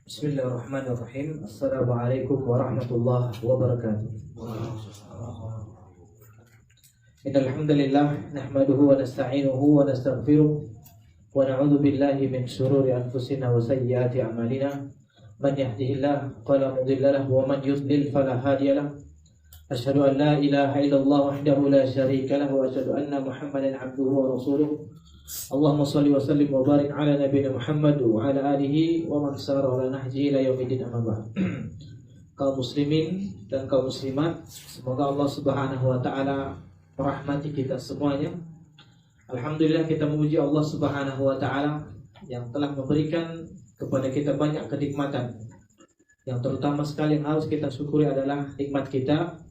Bismillahirrahmanirrahim. Assalamualaikum warahmatullahi wabarakatuh. Innal hamdalillah nahmaduhu wa nasta'inuhu wa nastaghfiruh wa na'udzu billahi min shururi anfusina wa sayyiati a'malina. Man yahdihillahu fala mudilla lahu wa man yudlil fala hadiya lahu. Asyhadu an la ilaha illallah wahdahu la syarika lahu wa asyhadu anna Muhammadan 'abduhu wa rasuluh. Allahumma shalli wa sallim wa barik ala nabiyina Muhammad wa ala alihi wa man sara ala nahjihi ila yaumil amma ba'd. Kaum muslimin dan kaum muslimat, semoga Allah Subhanahu wa taala merahmati kita semuanya. Alhamdulillah, kita memuji Allah Subhanahu wa taala yang telah memberikan kepada kita banyak kenikmatan. Yang terutama sekali yang harus kita syukuri adalah nikmat kita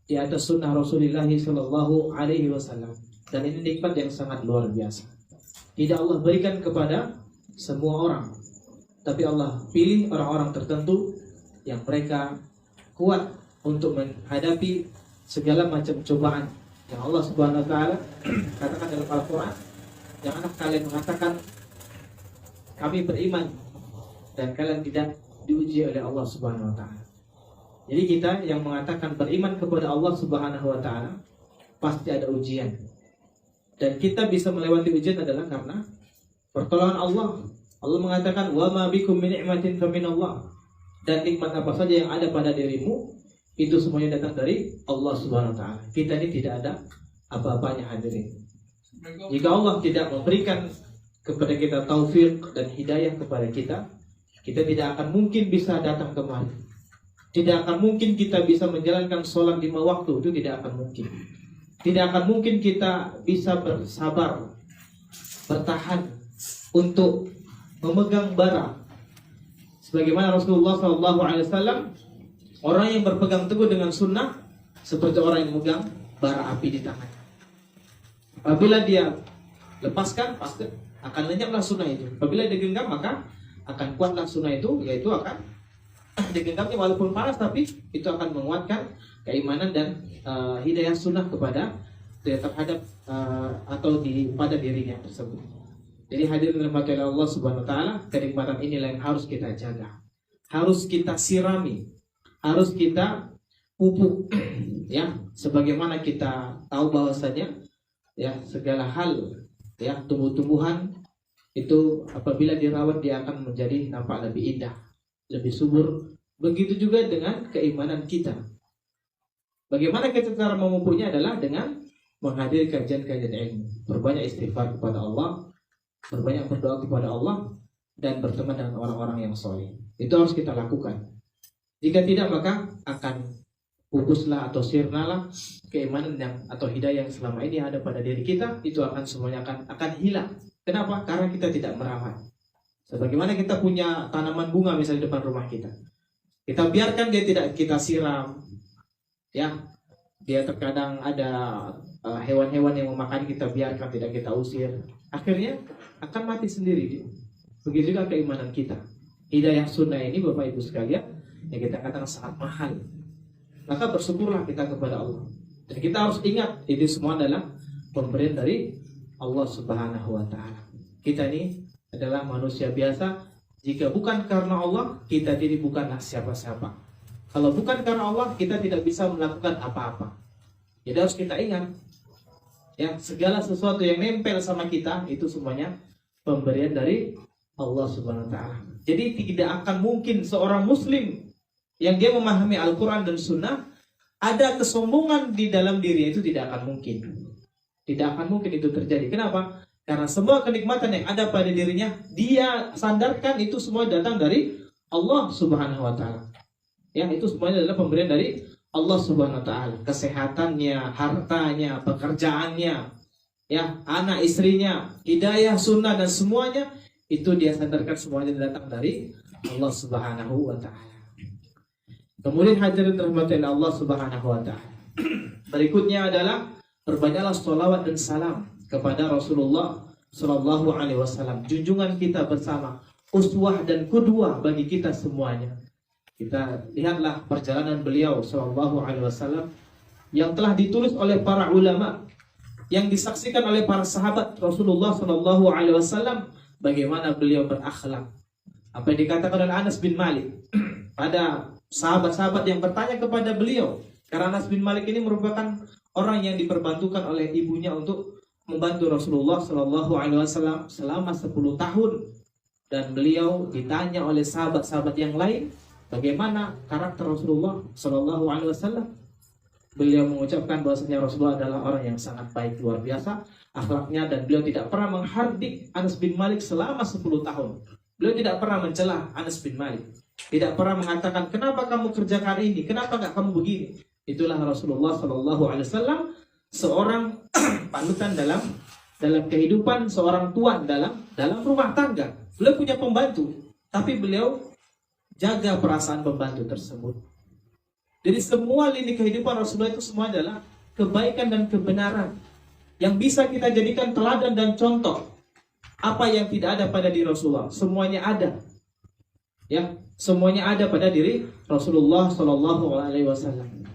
di atas sunnah Rasulullah sallallahu alaihi wasallam. Dan ini nikmat yang sangat luar biasa. Tidak Allah berikan kepada semua orang, tapi Allah pilih orang-orang tertentu yang mereka kuat untuk menghadapi segala macam cobaan yang Allah Subhanahu wa taala katakan dalam Al-Qur'an. Janganlah kalian mengatakan kami beriman dan kalian tidak diuji oleh Allah Subhanahu wa taala. Jadi kita yang mengatakan beriman kepada Allah Subhanahu wa taala pasti ada ujian. Dan kita bisa melewati ujian adalah karena pertolongan Allah. Allah mengatakan wa ma bikum min ni'matin faminallah. Dan nikmat apa saja yang ada pada dirimu itu semuanya datang dari Allah Subhanahu wa taala. Kita ini tidak ada apa-apanya hadirin. Jika Allah tidak memberikan kepada kita taufik dan hidayah kepada kita, kita tidak akan mungkin bisa datang kemari. Tidak akan mungkin kita bisa menjalankan sholat 5 waktu, itu tidak akan mungkin. Tidak akan mungkin kita bisa bersabar, bertahan untuk memegang bara. Sebagaimana Rasulullah SAW, orang yang berpegang teguh dengan sunnah seperti orang yang memegang bara api di tangan. Apabila dia lepaskan, pasti akan lenyaplah sunnah itu. Apabila dia genggam, maka akan kuatlah sunnah itu, yaitu akan digenggamnya walaupun panas, tapi itu akan menguatkan keimanan dan hidayah sunnah kepada terhadap atau pada dirinya tersebut. Jadi hadirin dirahmati Allah Subhanahu wa taala, kenikmatan inilah yang harus kita jaga, harus kita sirami, harus kita pupuk ya, sebagaimana kita tahu bahwasanya ya segala hal ya tumbuh-tumbuhan itu apabila dirawat dia akan menjadi nampak lebih indah, lebih subur. Begitu juga dengan keimanan kita. Bagaimana kita cara memupuknya adalah dengan menghadiri kajian-kajian ilmu, berbanyak istighfar kepada Allah, berbanyak berdoa kepada Allah, dan berteman dengan orang-orang yang soleh. Itu harus kita lakukan. Jika tidak, maka akan pupuslah atau sirnalah keimanan yang atau hidayah yang selama ini ada pada diri kita, itu akan semuanya akan hilang. Kenapa? Karena kita tidak merawat. Sebagaimana kita punya tanaman bunga misalnya di depan rumah kita, kita biarkan dia tidak kita siram, ya, dia terkadang ada hewan-hewan yang memakan, kita biarkan, tidak kita usir, akhirnya akan mati sendiri dia. Begitu juga keimanan kita. Hidayah sunnah ini Bapak Ibu sekalian yang kita katakan sangat mahal. Maka bersyukurlah kita kepada Allah. Dan kita harus ingat itu semua adalah pemberian dari Allah Subhanahu wa taala. Kita ini adalah manusia biasa. Jika bukan karena Allah, kita jadi bukanlah siapa-siapa. Kalau bukan karena Allah, kita tidak bisa melakukan apa-apa. Jadi harus kita ingat, ya, segala sesuatu yang nempel sama kita itu semuanya pemberian dari Allah Subhanahu wa taala. Jadi tidak akan mungkin seorang muslim yang dia memahami Al-Quran dan Sunnah ada kesombongan di dalam diri, itu tidak akan mungkin. Tidak akan mungkin itu terjadi. Kenapa? Karena semua kenikmatan yang ada pada dirinya, dia sandarkan itu semua datang dari Allah Subhanahu wa taala. Ya, itu semuanya adalah pemberian dari Allah Subhanahu wa taala. Kesehatannya, hartanya, pekerjaannya, ya, anak istrinya, hidayah sunnah dan semuanya itu dia sandarkan semuanya datang dari Allah Subhanahu wa taala. Kemudian hadirin rahmati Allah Subhanahu wa taala. Berikutnya adalah perbanyaklah sholawat dan salam kepada Rasulullah Sallallahu Alaihi Wasallam, junjungan kita bersama, uswah dan qudwah bagi kita semuanya. Kita lihatlah perjalanan beliau Sallallahu Alaihi Wasallam yang telah ditulis oleh para ulama, yang disaksikan oleh para sahabat Rasulullah Sallallahu Alaihi Wasallam, bagaimana beliau berakhlak, Apa yang dikatakan oleh Anas bin Malik pada sahabat-sahabat yang bertanya kepada beliau, karena Anas bin Malik ini merupakan orang yang diperbantukan oleh ibunya untuk membantu Rasulullah Shallallahu Alaihi Wasallam selama 10 tahun, dan beliau ditanya oleh sahabat-sahabat yang lain bagaimana karakter Rasulullah Shallallahu Alaihi Wasallam. Beliau mengucapkan bahwasanya Rasulullah adalah orang yang sangat baik, luar biasa akhlaknya, dan beliau tidak pernah menghardik Anas bin Malik selama 10 tahun. Beliau tidak pernah mencela Anas bin Malik, tidak pernah mengatakan kenapa kamu kerjakan ini, kenapa nggak kamu begini. Itulah Rasulullah Shallallahu Alaihi Wasallam, seorang panutan dalam kehidupan seorang tuan dalam rumah tangga. Beliau punya pembantu, tapi beliau jaga perasaan pembantu tersebut. Jadi semua lini kehidupan Rasulullah itu semua adalah kebaikan dan kebenaran yang bisa kita jadikan teladan dan contoh. Apa yang tidak ada pada diri Rasulullah, semuanya ada. Ya, semuanya ada pada diri Rasulullah Shallallahu Alaihi Wasallam.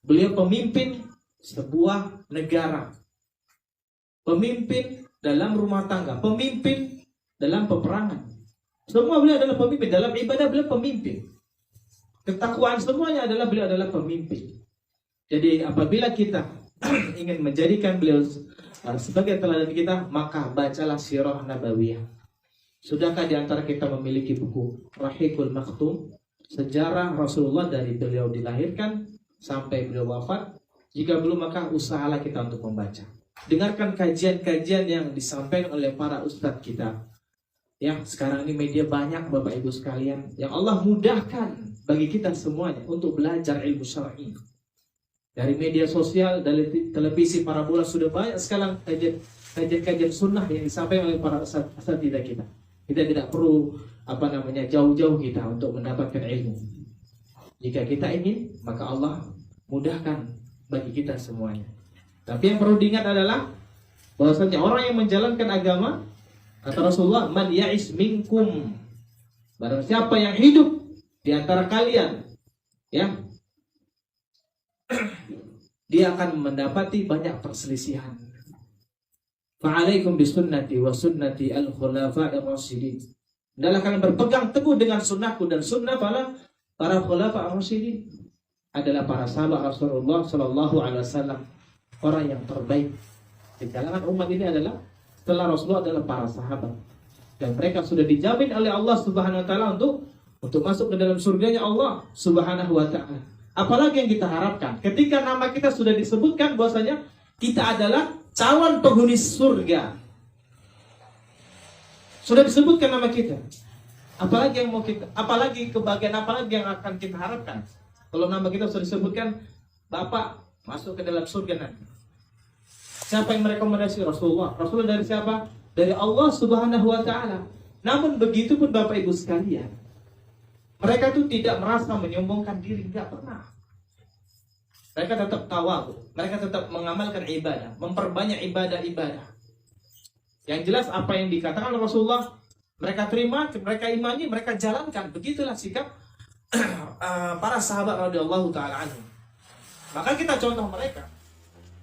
Beliau pemimpin sebuah negara, pemimpin dalam rumah tangga, pemimpin dalam peperangan. Semua beliau adalah pemimpin. Dalam ibadah beliau pemimpin. Ketakwaan semuanya adalah beliau adalah pemimpin. Jadi apabila kita ingin menjadikan beliau sebagai teladan kita, maka bacalah Sirah Nabawiyah. Sudahkah di antara kita memiliki buku Rahiqul Maktum, sejarah Rasulullah dari beliau dilahirkan sampai beliau wafat? Jika belum, maka usahalah kita untuk membaca. Dengarkan kajian-kajian yang disampaikan oleh para ustadz kita. Ya, sekarang ini media banyak Bapak Ibu sekalian, yang Allah mudahkan bagi kita semuanya untuk belajar ilmu syar'i. Dari media sosial, dari televisi, parabola, sudah banyak sekarang kajian-kajian sunnah yang disampaikan oleh para asatidzah kita. Kita tidak perlu jauh-jauh kita untuk mendapatkan ilmu. Jika kita ingin, maka Allah mudahkan bagi kita semuanya. Tapi yang perlu diingat adalah bahwasanya orang yang menjalankan agama, kata Rasulullah, man ya'is minkum, barang siapa yang hidup di antara kalian, ya, dia akan mendapati banyak perselisihan. Fa'alaikum bisunnati wa sunnati al-khulafa'ir rasyidin. Hendaklah kalian berpegang teguh dengan sunnahku dan sunnah para khulafa'ir rasyidin. Adalah para sahabat Rasulullah Sallallahu Alaihi Wasallam, orang yang terbaik di kalangan umat ini adalah setelah Rasulullah adalah para sahabat, dan mereka sudah dijamin oleh Allah Subhanahu Wa Taala untuk masuk ke dalam surganya Allah Subhanahu Wa Taala. Apalagi yang kita harapkan ketika nama kita sudah disebutkan bahwasanya kita adalah calon penghuni surga. Sudah disebutkan nama kita. Apalagi yang mau kita, apalagi kebahagiaan apalagi yang akan kita harapkan? Kalau nama kita sudah disebutkan, Bapak masuk ke dalam surga nanti. Siapa yang merekomendasi Rasulullah? Rasulullah dari siapa? Dari Allah Subhanahu Wa Taala. Namun begitu pun Bapak Ibu sekalian, mereka itu tidak merasa menyombongkan diri, tidak pernah. Mereka tetap tawadhu, mereka tetap mengamalkan ibadah, memperbanyak ibadah-ibadah. Yang jelas apa yang dikatakan Rasulullah, mereka terima, mereka imani, mereka jalankan. Begitulah sikap para sahabat radhiyallahu taala anhum. Maka kita contoh mereka.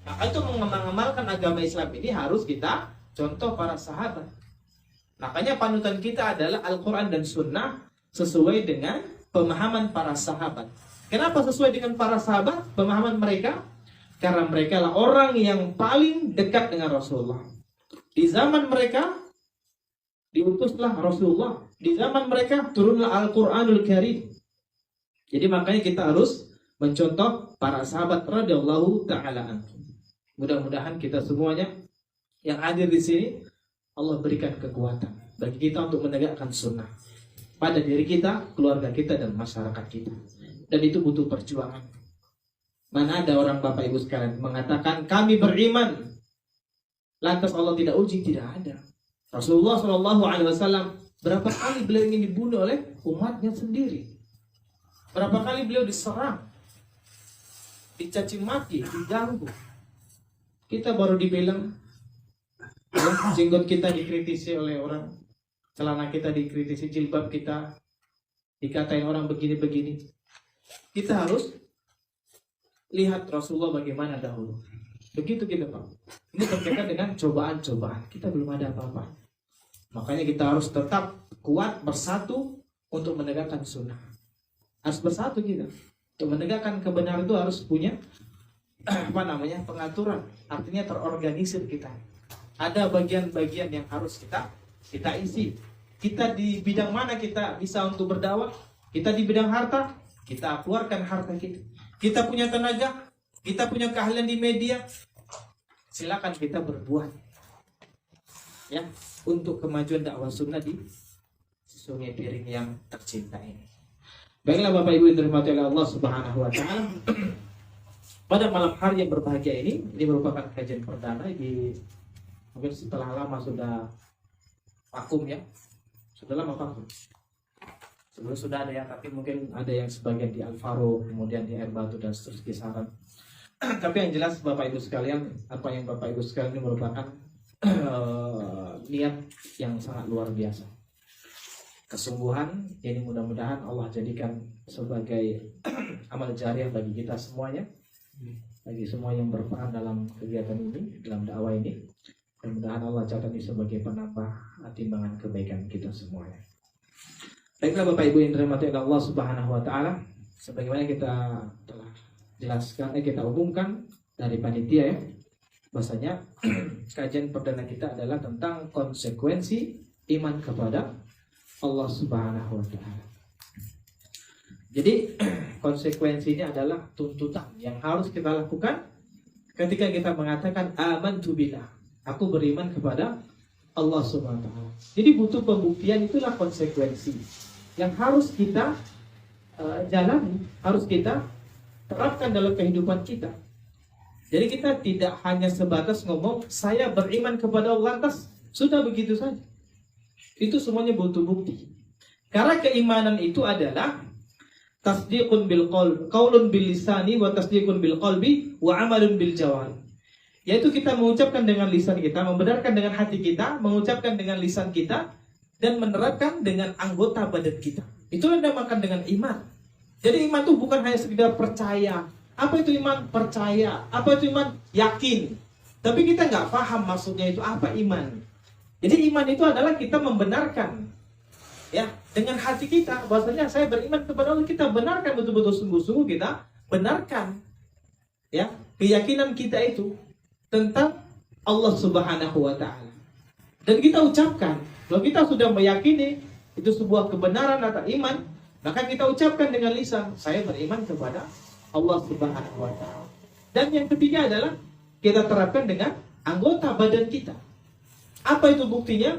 Maka itu mengamalkan agama Islam ini harus kita contoh para sahabat. Makanya panutan kita adalah Al-Quran dan Sunnah sesuai dengan pemahaman para sahabat. Kenapa sesuai dengan para sahabat pemahaman mereka? Karena mereka lah orang yang paling dekat dengan Rasulullah. Di zaman mereka diutuslah Rasulullah. Di zaman mereka turunlah Al-Quranul Karim. Jadi makanya kita harus mencontoh para sahabat radhiyallahu taala anhum. Mudah-mudahan kita semuanya yang hadir di sini Allah berikan kekuatan bagi kita untuk menegakkan sunnah pada diri kita, keluarga kita, dan masyarakat kita. Dan itu butuh perjuangan. Mana ada orang Bapak Ibu sekalian mengatakan kami beriman, lantas Allah tidak uji? Tidak ada. Rasulullah SAW berapa kali beliau ingin dibunuh oleh umatnya sendiri? Berapa kali beliau diserang, dicaci maki, diganggu. Kita baru dibilang, jenggot kita dikritisi oleh orang, celana kita dikritisi, jilbab kita dikatain orang begini-begini. Kita harus lihat Rasulullah bagaimana dahulu. Begitu kita Pak. Ini berkaitan dengan cobaan-cobaan. Kita belum ada apa-apa. Makanya kita harus tetap kuat bersatu untuk menegakkan sunnah. Harus bersatu kita. Untuk menegakkan kebenaran itu harus punya pengaturan. Artinya terorganisir kita. Ada bagian-bagian yang harus kita isi. Kita di bidang mana kita bisa untuk berdakwah? Kita di bidang harta, kita keluarkan harta kita. Kita punya tenaga, kita punya keahlian di media. Silakan kita berbuat. Ya, untuk kemajuan dakwah sunnah di Sungai Piring yang tercinta ini. Baiklah Bapak Ibu yang dirahmati oleh Allah Subhanahu wa taala. Pada malam hari yang berbahagia ini merupakan kajian perdana di mungkin setelah lama sudah vakum ya. Sudah lama vakum. Sebelum sudah ada ya, tapi mungkin ada yang sebagian di Alvaro, kemudian di Air Batu dan seterusnya kisaran. Tapi yang jelas Bapak Ibu sekalian, apa yang Bapak Ibu sekalian ini merupakan niat yang sangat luar biasa. Kesungguhan, ini mudah-mudahan Allah jadikan sebagai amal jariah bagi kita semuanya, bagi semua yang berperan dalam kegiatan ini, dalam dakwah ini. Mudah-mudahan Allah catat ini sebagai penambah timbangan kebaikan kita semuanya. Baiklah Bapak Ibu yang dirahmati oleh Allah Subhanahu wa taala, sebagaimana kita telah jelaskan, kita umumkan dari panitia ya, bahasanya kajian perdana kita adalah tentang konsekuensi iman kepada Allah Subhanahu wa taala. Jadi konsekuensinya adalah tuntutan yang harus kita lakukan ketika kita mengatakan amantu billah, aku beriman kepada Allah Subhanahu wa taala. Jadi butuh pembuktian, itulah konsekuensi yang harus kita jalani, harus kita terapkan dalam kehidupan kita. Jadi kita tidak hanya sebatas ngomong saya beriman kepada Allah lantas sudah begitu saja. Itu semuanya butuh bukti. Karena keimanan itu adalah tasdiqun bil qaulun bil lisani wa tasdiqun bil qalbi wa amalun bil jawari. Yaitu kita mengucapkan dengan lisan kita, membenarkan dengan hati kita, mengucapkan dengan lisan kita, dan menerapkan dengan anggota badan kita. Itulah dinamakan dengan iman. Jadi iman itu bukan hanya sekedar percaya. Apa itu iman? Percaya. Apa itu iman? Yakin. Tapi kita nggak paham maksudnya itu apa iman. Jadi iman itu adalah kita membenarkan, ya, dengan hati kita. Bahwasanya saya beriman kepada Allah, kita benarkan betul-betul sungguh-sungguh, kita benarkan, ya, keyakinan kita itu tentang Allah Subhanahu wa taala. Dan kita ucapkan, kalau kita sudah meyakini itu sebuah kebenaran atau iman, maka kita ucapkan dengan lisan, saya beriman kepada Allah Subhanahu wa taala. Dan yang ketiga adalah kita terapkan dengan anggota badan kita. Apa itu buktinya?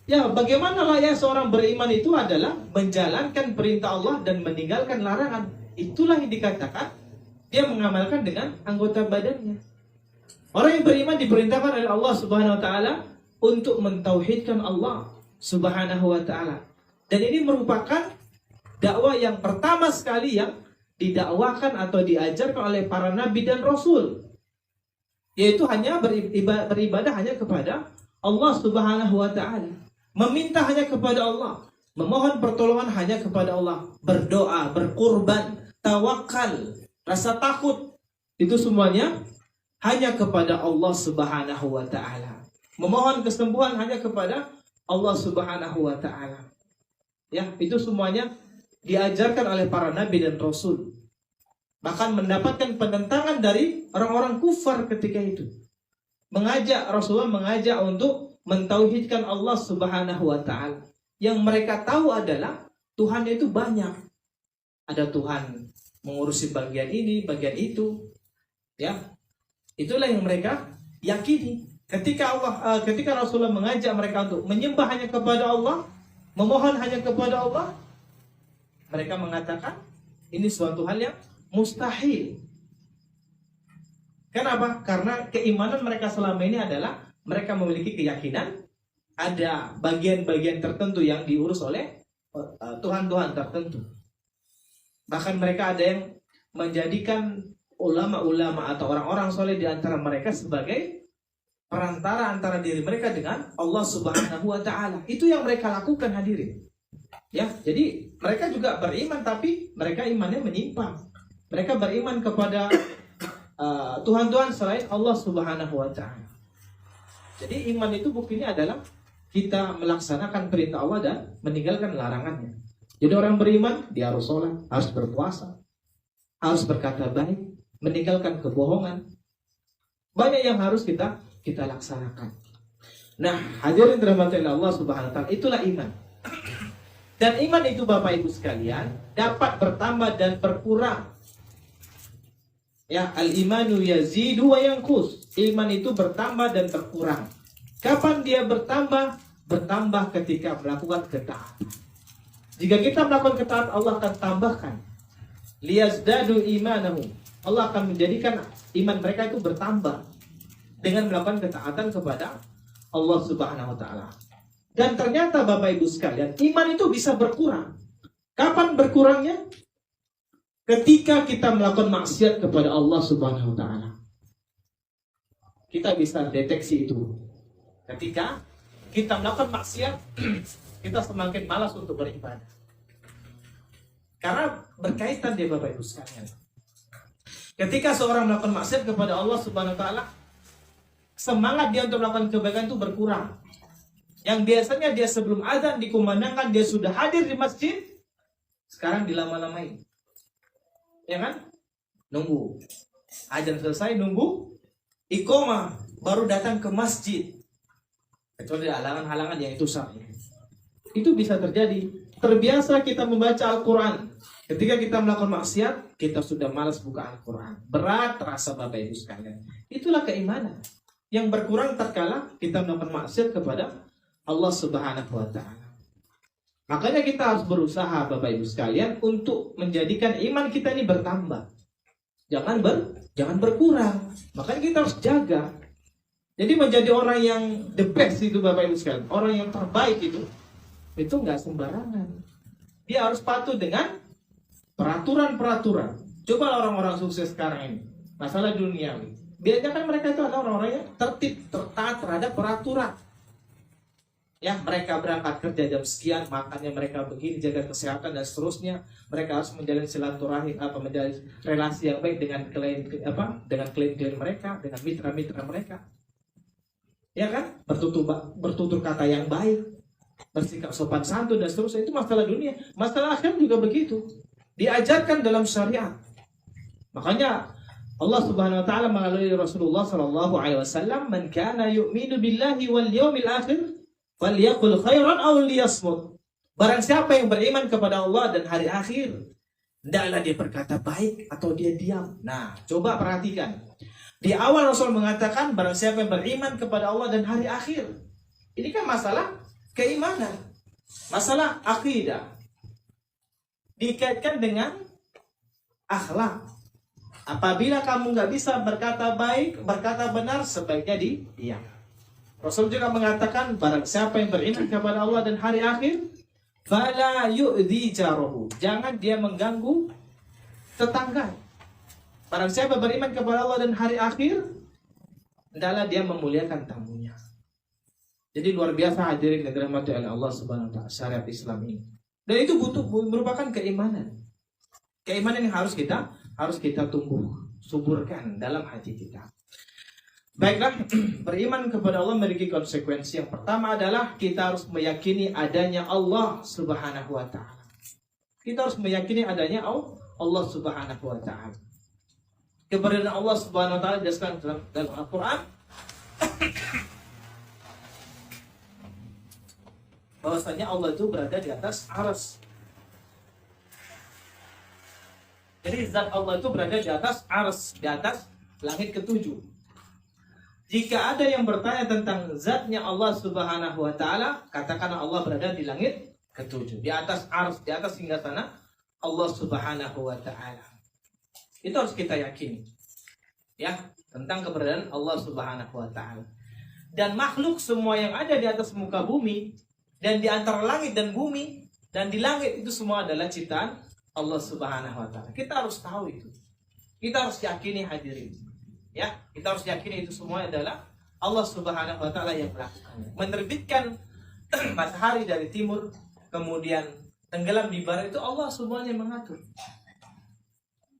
Ya, bagaimana layaknya seorang beriman itu adalah menjalankan perintah Allah dan meninggalkan larangan. Itulah yang dikatakan dia mengamalkan dengan anggota badannya. Orang yang beriman diperintahkan oleh Allah Subhanahu wa taala untuk mentauhidkan Allah Subhanahu wa taala. Dan ini merupakan dakwah yang pertama sekali yang didakwakan atau diajarkan oleh para nabi dan rasul. Yaitu hanya beribadah hanya kepada Allah Subhanahu wa taala. Meminta hanya kepada Allah, memohon pertolongan hanya kepada Allah, berdoa, berkurban, tawakal, rasa takut, itu semuanya hanya kepada Allah Subhanahu wa taala. Memohon kesembuhan hanya kepada Allah Subhanahu wa taala. Ya, itu semuanya diajarkan oleh para nabi dan rasul. Bahkan mendapatkan penentangan dari orang-orang kufar ketika itu. Rasulullah mengajak untuk mentauhidkan Allah Subhanahu wa taala. Yang mereka tahu adalah Tuhan itu banyak. Ada Tuhan mengurusi bagian ini, bagian itu. Ya. Itulah yang mereka yakini. Ketika Rasulullah mengajak mereka untuk menyembah hanya kepada Allah, memohon hanya kepada Allah, mereka mengatakan ini suatu hal yang mustahil. Kenapa? Karena keimanan mereka selama ini adalah mereka memiliki keyakinan ada bagian-bagian tertentu yang diurus oleh Tuhan-Tuhan tertentu. Bahkan mereka ada yang menjadikan ulama-ulama atau orang-orang soleh di antara mereka sebagai perantara antara diri mereka dengan Allah Subhanahu wa taala. Itu yang mereka lakukan, hadirin. Ya, jadi mereka juga beriman tapi mereka imannya menyimpang. Mereka beriman kepada Tuhan-Tuhan selain Allah Subhanahu wa taala. Jadi iman itu buktinya adalah kita melaksanakan perintah Allah dan meninggalkan larangannya. Jadi orang beriman, dia harus sholat, harus berpuasa, harus berkata baik, meninggalkan kebohongan. Banyak yang harus kita laksanakan. Nah, hadirin dirahmati Allah Subhanahu wa taala, itulah iman. Dan iman itu Bapak Ibu sekalian dapat bertambah dan berkurang. Ya, al-imanu yazidu wa yanqus. Iman itu bertambah dan berkurang. Kapan dia bertambah? Bertambah ketika melakukan ketaatan. Jika kita melakukan ketaatan, Allah akan tambahkan. Liyazdadu imanahum. Allah akan menjadikan iman mereka itu bertambah dengan melakukan ketaatan kepada Allah Subhanahu wa taala. Dan ternyata Bapak Ibu sekalian, iman itu bisa berkurang. Kapan berkurangnya? Ketika kita melakukan maksiat kepada Allah Subhanahu wa taala. Kita bisa deteksi itu. Ketika kita melakukan maksiat, kita semakin malas untuk beribadah. Karena berkaitan dia Bapak Ibu sekalian. Ketika seorang melakukan maksiat kepada Allah Subhanahu wa taala, semangat dia untuk melakukan kebaikan itu berkurang. Yang biasanya dia sebelum azan dikumandangkan dia sudah hadir di masjid, sekarang dilama-lamain. Ya kan? Nunggu azan selesai, nunggu iqamah, baru datang ke masjid. Kecuali halangan-halangan yang itu syar'i. Itu bisa terjadi. Terbiasa kita membaca Al-Quran. Ketika kita melakukan maksiat, kita sudah malas buka Al-Quran. Berat terasa Bapak Ibu sekalian. Itulah keimanan yang berkurang tatkala kita melakukan maksiat kepada Allah Subhanahu wa taala. Makanya kita harus berusaha Bapak Ibu sekalian untuk menjadikan iman kita ini bertambah. Jangan berkurang. Makanya kita harus jaga. Jadi menjadi orang yang the best itu Bapak Ibu sekalian, orang yang terbaik itu nggak sembarangan. Dia harus patuh dengan peraturan-peraturan. Coba orang-orang sukses sekarang ini, masalah duniawi. Biasanya kan mereka itu adalah orang-orang yang tertib, taat terhadap peraturan. Ya, mereka berangkat kerja jam sekian, makannya mereka begini, jaga kesehatan dan seterusnya. Mereka harus menjalin silaturahim, menjalin relasi yang baik dengan klien mereka, dengan mitra-mitra mereka. Ya kan? Bertutur kata yang baik, bersikap sopan santun dan seterusnya. Itu masalah dunia. Masalah akhirat juga begitu. Diajarkan dalam syariat. Makanya Allah Subhanahu wa taala melalui Rasulullah sallallahu alaihi wasallam, "Man kana yu'minu billahi wal yawmil akhir falyaqul khairan aw liyasmut." Barang siapa yang beriman kepada Allah dan hari akhir, hendaklah dia berkata baik atau dia diam. Nah, coba perhatikan. Di awal Rasul mengatakan barang siapa yang beriman kepada Allah dan hari akhir. Ini kan masalah keimanan, masalah akidah. Dikaitkan dengan akhlak. Apabila kamu nggak bisa berkata baik, berkata benar, sebaiknya diam. Rasul juga mengatakan barang siapa yang beriman kepada Allah dan hari akhir, fala yu'dhi jarahu. Jangan dia mengganggu tetangga. Barang siapa beriman kepada Allah dan hari akhir, hendaklah dia memuliakan tamunya. Jadi luar biasa hadirin yang dirahmati oleh Allah Subhanahu wa taala syariat Islam ini. Dan itu merupakan keimanan. Keimanan yang harus kita tumbuh, suburkan dalam hati kita. Baiklah, beriman kepada Allah memiliki konsekuensi. Yang pertama adalah kita harus meyakini adanya Allah Subhanahu wa taala. Kita harus meyakini adanya Allah Subhanahu wa taala. Keberadaan Allah Subhanahu wa taala dijelaskan dalam Al-Qur'an bahwasanya Allah itu berada di atas arsy. Jadi zat Allah itu berada di atas arsy, di atas langit ketujuh. Jika ada yang bertanya tentang zatnya Allah Subhanahu wa taala, katakan Allah berada di langit ketujuh, di atas arsy, di atas singgasana Allah Subhanahu wa taala. Itu harus kita yakini. Ya, tentang keberadaan Allah Subhanahu wa taala. Dan makhluk semua yang ada di atas muka bumi dan di antara langit dan bumi dan di langit itu semua adalah ciptaan Allah Subhanahu wa taala. Kita harus tahu itu. Kita harus yakini hadirin. Ya, kita harus yakini itu semua adalah Allah Subhanahu wa taala yang melakukannya. Menerbitkan matahari dari timur, kemudian tenggelam di barat, itu Allah semuanya mengatur.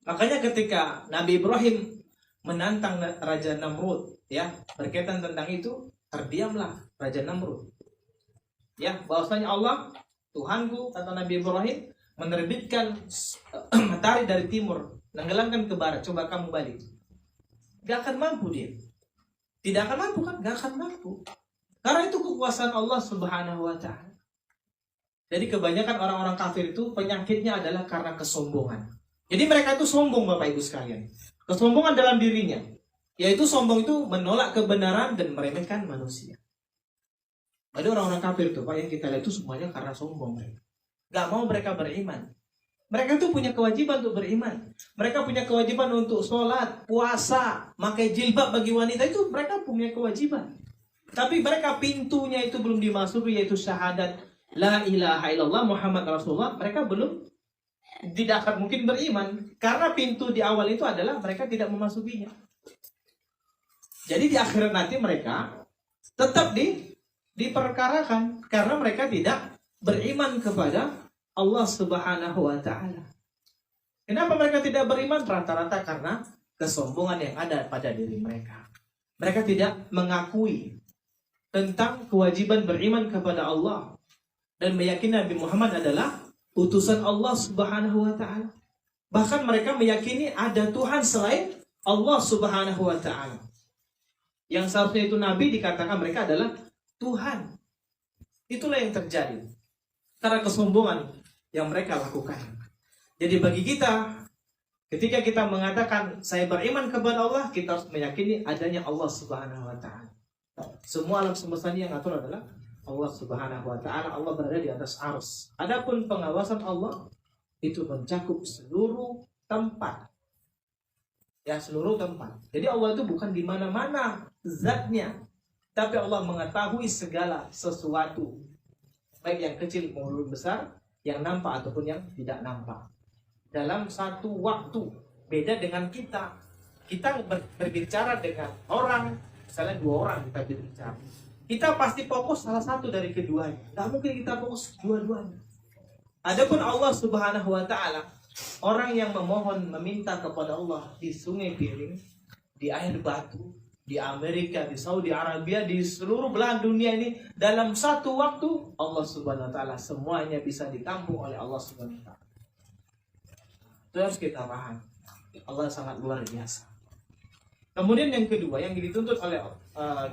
Makanya ketika Nabi Ibrahim menantang Raja Namrud, ya, berkaitan tentang itu, terdiamlah Raja Namrud. Ya, bahwasanya Allah Tuhanku, kata Nabi Ibrahim, menerbitkan matahari dari timur, menenggelamkan ke barat. Coba kamu balik. Gak akan mampu dia. Tidak akan mampu kan? Gak akan mampu. Karena itu kekuasaan Allah Subhanahu wa Ta'ala. Jadi kebanyakan orang-orang kafir itu penyakitnya adalah karena kesombongan. Jadi mereka itu sombong, Bapak Ibu sekalian. Kesombongan dalam dirinya, yaitu sombong itu menolak kebenaran dan meremehkan manusia. Ada orang-orang kafir tuh, Pak, yang kita lihat itu semuanya karena sombong mereka. Gak mau mereka beriman. Mereka tuh punya kewajiban untuk beriman. Mereka punya kewajiban untuk sholat, puasa, pakai jilbab bagi wanita, itu mereka punya kewajiban. Tapi mereka pintunya itu belum dimasuki, yaitu syahadat La ilaha illallah Muhammad Rasulullah. Mereka belum, tidak akan mungkin beriman. Karena pintu di awal itu adalah mereka tidak memasukinya. Jadi di akhirat nanti mereka tetap diperkarakan. Karena mereka tidak beriman kepada Allah Subhanahu wa Ta'ala. Kenapa mereka tidak beriman? Rata-rata karena kesombongan yang ada pada diri mereka. Mereka tidak mengakui tentang kewajiban beriman kepada Allah dan meyakini Nabi Muhammad adalah utusan Allah Subhanahu wa Ta'ala. Bahkan mereka meyakini ada Tuhan selain Allah Subhanahu wa Ta'ala. Yang seharusnya itu Nabi, dikatakan mereka adalah Tuhan. Itulah yang terjadi karena kesombongan yang mereka lakukan. Jadi bagi kita, ketika kita mengatakan saya beriman kepada Allah, kita harus meyakini adanya Allah Subhanahu wa Ta'ala. Semua alam semesta yang atur adalah Allah Subhanahu wa Ta'ala. Allah berada di atas arsy. Adapun pengawasan Allah itu mencakup seluruh tempat. Ya, seluruh tempat. Jadi Allah itu bukan di mana-mana zatnya, tapi Allah mengetahui segala sesuatu, baik yang kecil maupun besar, yang nampak ataupun yang tidak nampak. Dalam satu waktu, beda dengan kita. Kita berbicara dengan orang, misalnya 2 orang kita berbicara. Kita pasti fokus salah satu dari keduanya. Tidak mungkin kita fokus dua-duanya. Adapun Allah Subhanahu wa Ta'ala, orang yang memohon, meminta kepada Allah di sungai piring, di air batu, di Amerika, di Saudi Arabia, di seluruh belahan dunia ini, dalam satu waktu, Allah Subhanahu wa Ta'ala semuanya bisa ditampung oleh Allah Subhanahu wa Ta'ala. Itu harus kita paham. Allah sangat luar biasa. Kemudian yang kedua, yang dituntut oleh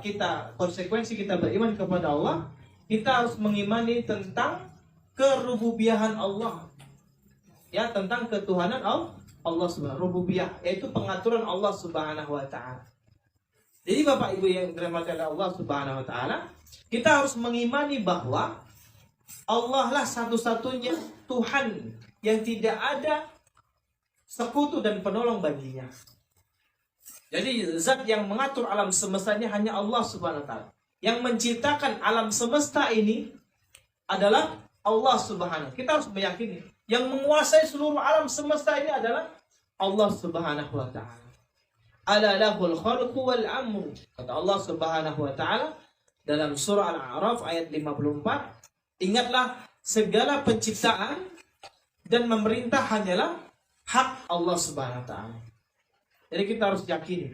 kita, konsekuensi kita beriman kepada Allah, kita harus mengimani tentang kerububiyahan Allah. Ya, tentang ketuhanan Allah Subhanahu rububiyah, yaitu pengaturan Allah Subhanahu wa Ta'ala. Jadi Bapak Ibu yang dirahmati oleh Allah Subhanahu wa Ta'ala, kita harus mengimani bahwa Allah lah satu-satunya Tuhan yang tidak ada sekutu dan penolong baginya. Jadi zat yang mengatur alam semestanya hanya Allah Subhanahu wa Ta'ala. Yang menciptakan alam semesta ini adalah Allah Subhanahu. Kita harus meyakini yang menguasai seluruh alam semesta ini adalah Allah Subhanahu wa Ta'ala. Ala lahul khalqu wal amru. Kata Allah Subhanahu wa Ta'ala dalam surah Al-A'raf ayat 54, ingatlah segala penciptaan dan memerintah hanyalah hak Allah Subhanahu wa Ta'ala. Jadi kita harus yakini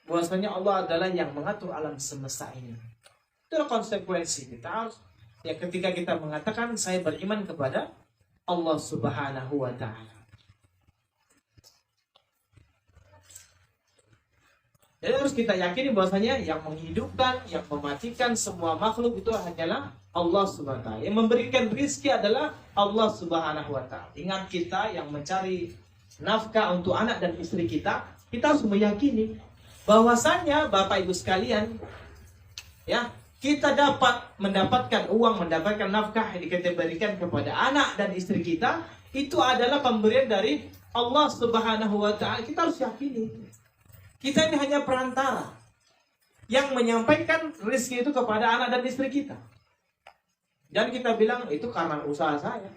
bahwasanya Allah adalah yang mengatur alam semesta ini. Itulah konsekuensi kita harus, ya, ketika kita mengatakan saya beriman kepada Allah Subhanahu wa Ta'ala. Jadi harus kita yakini bahwasanya yang menghidupkan, yang mematikan semua makhluk itu hanyalah Allah Subhanahu wa Ta'ala. Yang memberikan rizki adalah Allah Subhanahu wa Ta'ala. Ingat, kita yang mencari nafkah untuk anak dan istri kita harus meyakini bahwasanya Bapak Ibu sekalian, ya, kita dapat mendapatkan uang, mendapatkan nafkah yang kita berikan kepada anak dan istri kita, itu adalah pemberian dari Allah Subhanahu wa Ta'ala. Kita harus yakini. Kita ini hanya perantara yang menyampaikan rezeki itu kepada anak dan istri kita. Dan kita bilang itu karena usaha saya.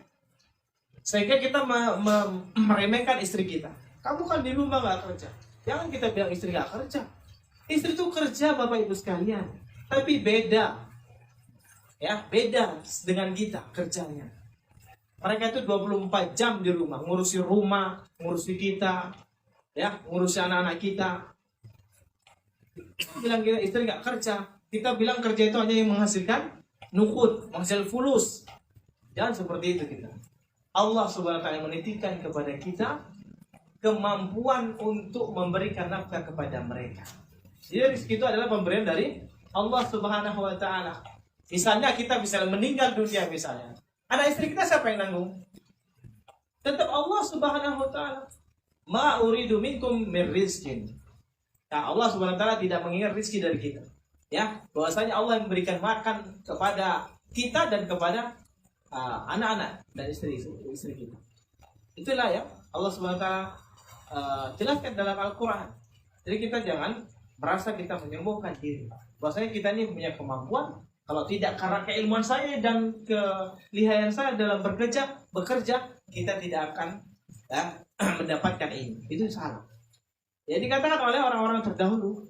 Sehingga kita meremehkan istri kita. Kamu kan di rumah gak kerja. Jangan kita bilang istri gak kerja. Istri itu kerja Bapak Ibu sekalian. Tapi beda. Ya, beda dengan kita kerjanya. Mereka itu 24 jam di rumah. Ngurusi rumah, ngurusi kita. Ya, ngurusi anak-anak kita. Kita bilang kita istri gak kerja. Kita bilang kerja itu hanya yang menghasilkan nukut, menghasil fulus. Jangan seperti itu kita. Allah Subhanahu wa taala menitipkan kepada kita kemampuan untuk memberikan nafkah kepada mereka. Jadi rezeki itu adalah pemberian dari Allah Subhanahu wa taala. Misalnya kita bisa meninggal dunia misalnya. Anak istri kita siapa yang nanggung? Tetap Allah Subhanahu wa taala. Ma uridu minkum min rizqin. Nah, Allah Subhanahu wa taala tidak mengingat rezeki dari kita. Ya, bahwasanya Allah yang memberikan makan kepada kita dan kepada anak-anak dan istri kita. Itulah ya Allah Subhanahu wa taala jelaskan dalam Al-Qur'an. Jadi kita jangan merasa kita menyombongkan diri. Bahwasanya kita ini punya kemampuan, kalau tidak karena keilmuan saya dan kelihayan saya dalam bekerja, kita tidak akan mendapatkan ini. Itu salah. Ya dikatakan oleh orang-orang terdahulu.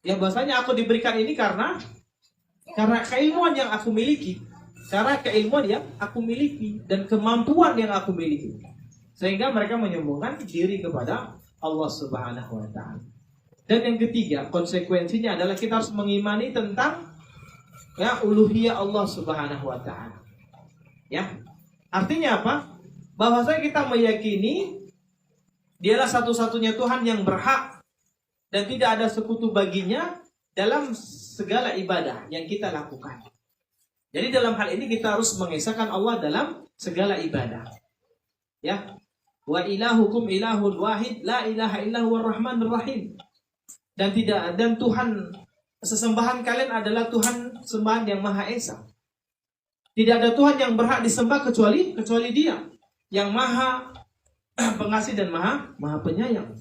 Ya bahwasanya aku diberikan ini karena keilmuan yang aku miliki, karena keilmuan yang aku miliki dan kemampuan yang aku miliki, sehingga mereka menyombongkan diri kepada Allah Subhanahu wa taala. Dan yang ketiga, konsekuensinya adalah kita harus mengimani tentang uluhiyah Allah Subhanahu wa taala. Ya. Artinya apa? Bahwasanya kita meyakini Dialah satu-satunya Tuhan yang berhak dan tidak ada sekutu baginya dalam segala ibadah yang kita lakukan. Jadi dalam hal ini kita harus mengesahkan Allah dalam segala ibadah. Ya. Wa ilahukum ilahun wahid la ilaha illa huwar rahmanur rahim. Dan Tuhan sesembahan kalian adalah Tuhan sembahan yang Maha Esa. Tidak ada Tuhan yang berhak disembah kecuali Dia yang Maha Pengasih dan Maha Penyayang.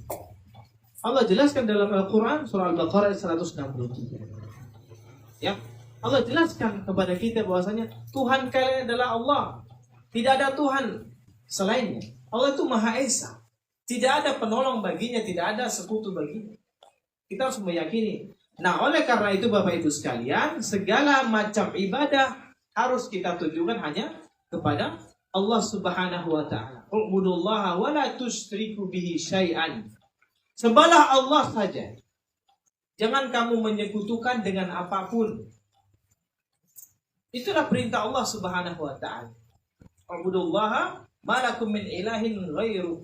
Allah jelaskan dalam Al-Quran surah Al-Baqarah 163. Ya, Allah jelaskan kepada kita bahwasanya Tuhan kalian adalah Allah. Tidak ada Tuhan selainnya. Allah itu Maha Esa. Tidak ada penolong baginya, tidak ada sekutu baginya. Kita harus meyakini. Nah, oleh karena itu Bapak Ibu sekalian, segala macam ibadah harus kita tujukan hanya kepada Allah Subhanahu wa taala. U'budullaha wa la tusyriku bihi syai'an. Sembahlah Allah saja. Jangan kamu menyekutukan dengan apapun. Itulah perintah Allah Subhanahu wa taala. U'budullaha ma lakum min ilahin ghairu.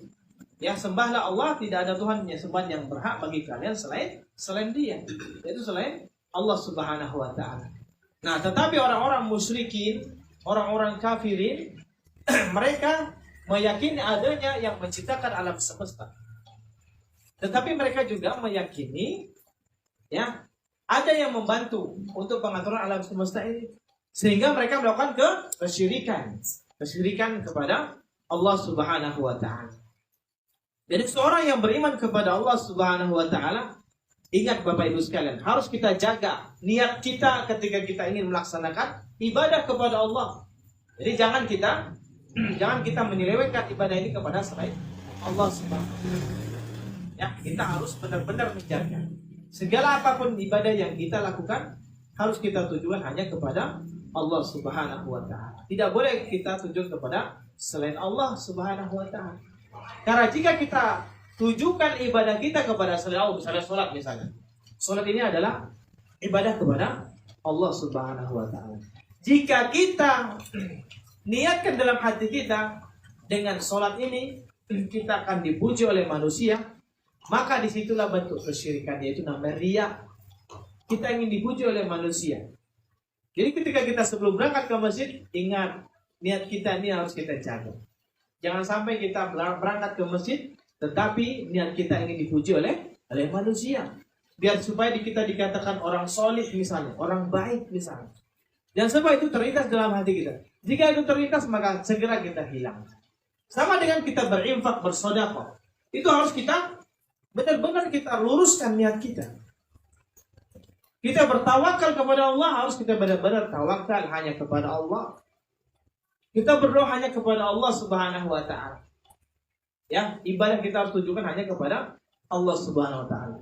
Ya, sembahlah Allah, tidak ada Tuhan yang sembah yang berhak bagi kalian selain Dia. Yaitu selain Allah Subhanahu wa taala. Nah, tetapi orang-orang musyrikin, orang-orang kafirin, mereka meyakini adanya yang menciptakan alam semesta. Tetapi mereka juga meyakini ya, ada yang membantu untuk pengaturan alam semesta ini. Sehingga mereka melakukan kesyirikan kepada Allah Subhanahu wa taala. Jadi seorang yang beriman kepada Allah Subhanahu wa taala, ingat Bapak Ibu sekalian, harus kita jaga niat kita ketika kita ingin melaksanakan ibadah kepada Allah. Jadi jangan kita menyelewengkan ibadah ini kepada selain Allah Subhanahu wa taala. Ya, kita harus benar-benar menjaga. Segala apapun ibadah yang kita lakukan harus kita tujukan hanya kepada Allah Subhanahu wa taala. Tidak boleh kita tujukan kepada selain Allah Subhanahu wa taala. Karena jika kita tujukan ibadah kita kepada selain Allah, misalnya sholat misalnya. Sholat ini adalah ibadah kepada Allah Subhanahu wa taala. Jika kita niatkan dalam hati kita dengan sholat ini kita akan dipuji oleh manusia, maka disitulah bentuk kesyirikan, yaitu namanya riya. Kita ingin dipuji oleh manusia. Jadi ketika kita sebelum berangkat ke masjid, ingat niat kita ini harus kita jaga. Jangan sampai kita berangkat ke masjid, tetapi niat kita ingin dipuji oleh manusia. Biar supaya kita dikatakan orang solih misalnya, orang baik misalnya. Dan sebab itu terlintas dalam hati kita. Jika itu terlintas, maka segera kita hilang. Sama dengan kita berinfak, bersedekah. Itu harus kita benar-benar kita luruskan niat kita. Kita bertawakal kepada Allah, harus kita benar-benar tawakal hanya kepada Allah. Kita berdoa hanya kepada Allah Subhanahu wa taala. Ya, ibadah kita harus tujukan hanya kepada Allah Subhanahu wa taala.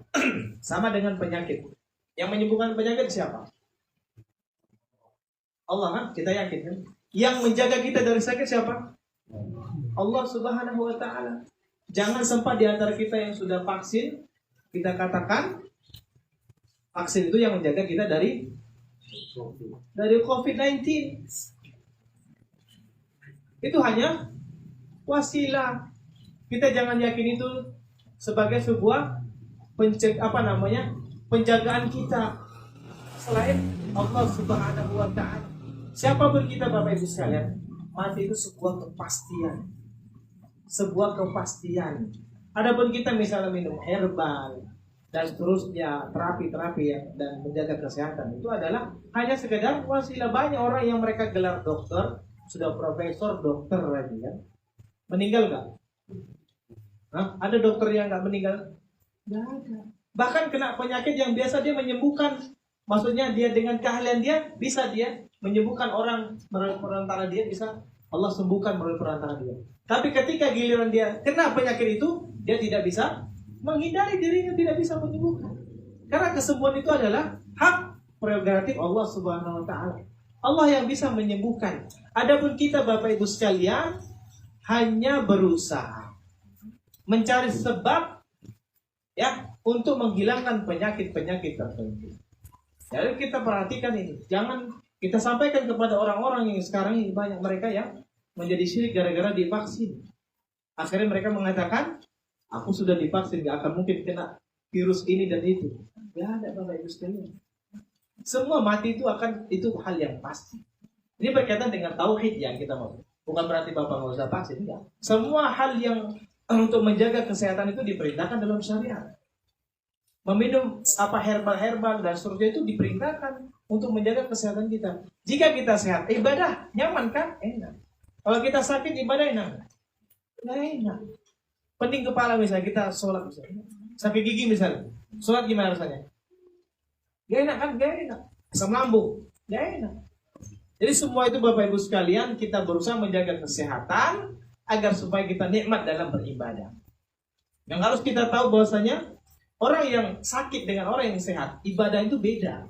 Sama dengan penyakit. Yang menyembuhkan penyakit siapa? Allah kan? Kita yakin kan? Yang menjaga kita dari sakit siapa? Allah Subhanahu wa taala. Jangan sempat di antara kita yang sudah vaksin, kita katakan vaksin itu yang menjaga kita dari Dari COVID-19. Itu hanya wasilah. Kita jangan yakin itu sebagai sebuah penjagaan kita selain Allah Subhanahu wa taala. Siapapun kita Bapak Ibu sekalian, mati itu sebuah kepastian. Sebuah kepastian. Adapun kita misalnya minum herbal dan seterusnya, terapi-terapi dan menjaga kesehatan, itu adalah hanya sekedar wasilah. Banyak orang yang mereka gelar dokter, sudah profesor, dokter lagi kan. Meninggal nggak? Ada dokter yang nggak meninggal? Nggak ada. Bahkan kena penyakit yang biasa dia menyembuhkan. Maksudnya dia dengan keahlian dia bisa dia menyembuhkan orang melalui perantara dia, bisa Allah sembuhkan melalui perantara dia. Tapi ketika giliran dia kena penyakit itu, dia tidak bisa menghindari dirinya, tidak bisa menyembuhkan. Karena kesembuhan itu adalah hak prerogatif Allah Subhanahu wa taala. Allah yang bisa menyembuhkan. Adapun kita Bapak Ibu sekalian hanya berusaha mencari sebab untuk menghilangkan penyakit-penyakit tertentu. Jadi kita perhatikan ini, jangan kita sampaikan kepada orang-orang yang sekarang ini banyak mereka yang menjadi syirik gara-gara divaksin. Akhirnya mereka mengatakan, aku sudah divaksin, gak akan mungkin kena virus ini dan itu. Ya ada Bapak Ibu sekalian. Semua mati itu hal yang pasti. Ini berkaitan dengan tauhid yang kita mau. Bukan berarti Bapak nggak usah vaksin, enggak. Semua hal yang untuk menjaga kesehatan itu diperintahkan dalam syariat. Meminum herbal dan seterusnya itu diperintahkan untuk menjaga kesehatan kita. Jika kita sehat, ibadah nyaman kan? Enak. Kalau kita sakit, ibadah enak? Nggak enak. Pening kepala misalnya, kita sholat misalnya. Sakit gigi misalnya. Sholat gimana rasanya? Gak enak kan? Gak enak. Asam lambung. Gak enak. Jadi semua itu Bapak Ibu sekalian, kita berusaha menjaga kesehatan agar supaya kita nikmat dalam beribadah. Yang harus kita tahu bahwasanya orang yang sakit dengan orang yang sehat, ibadah itu beda.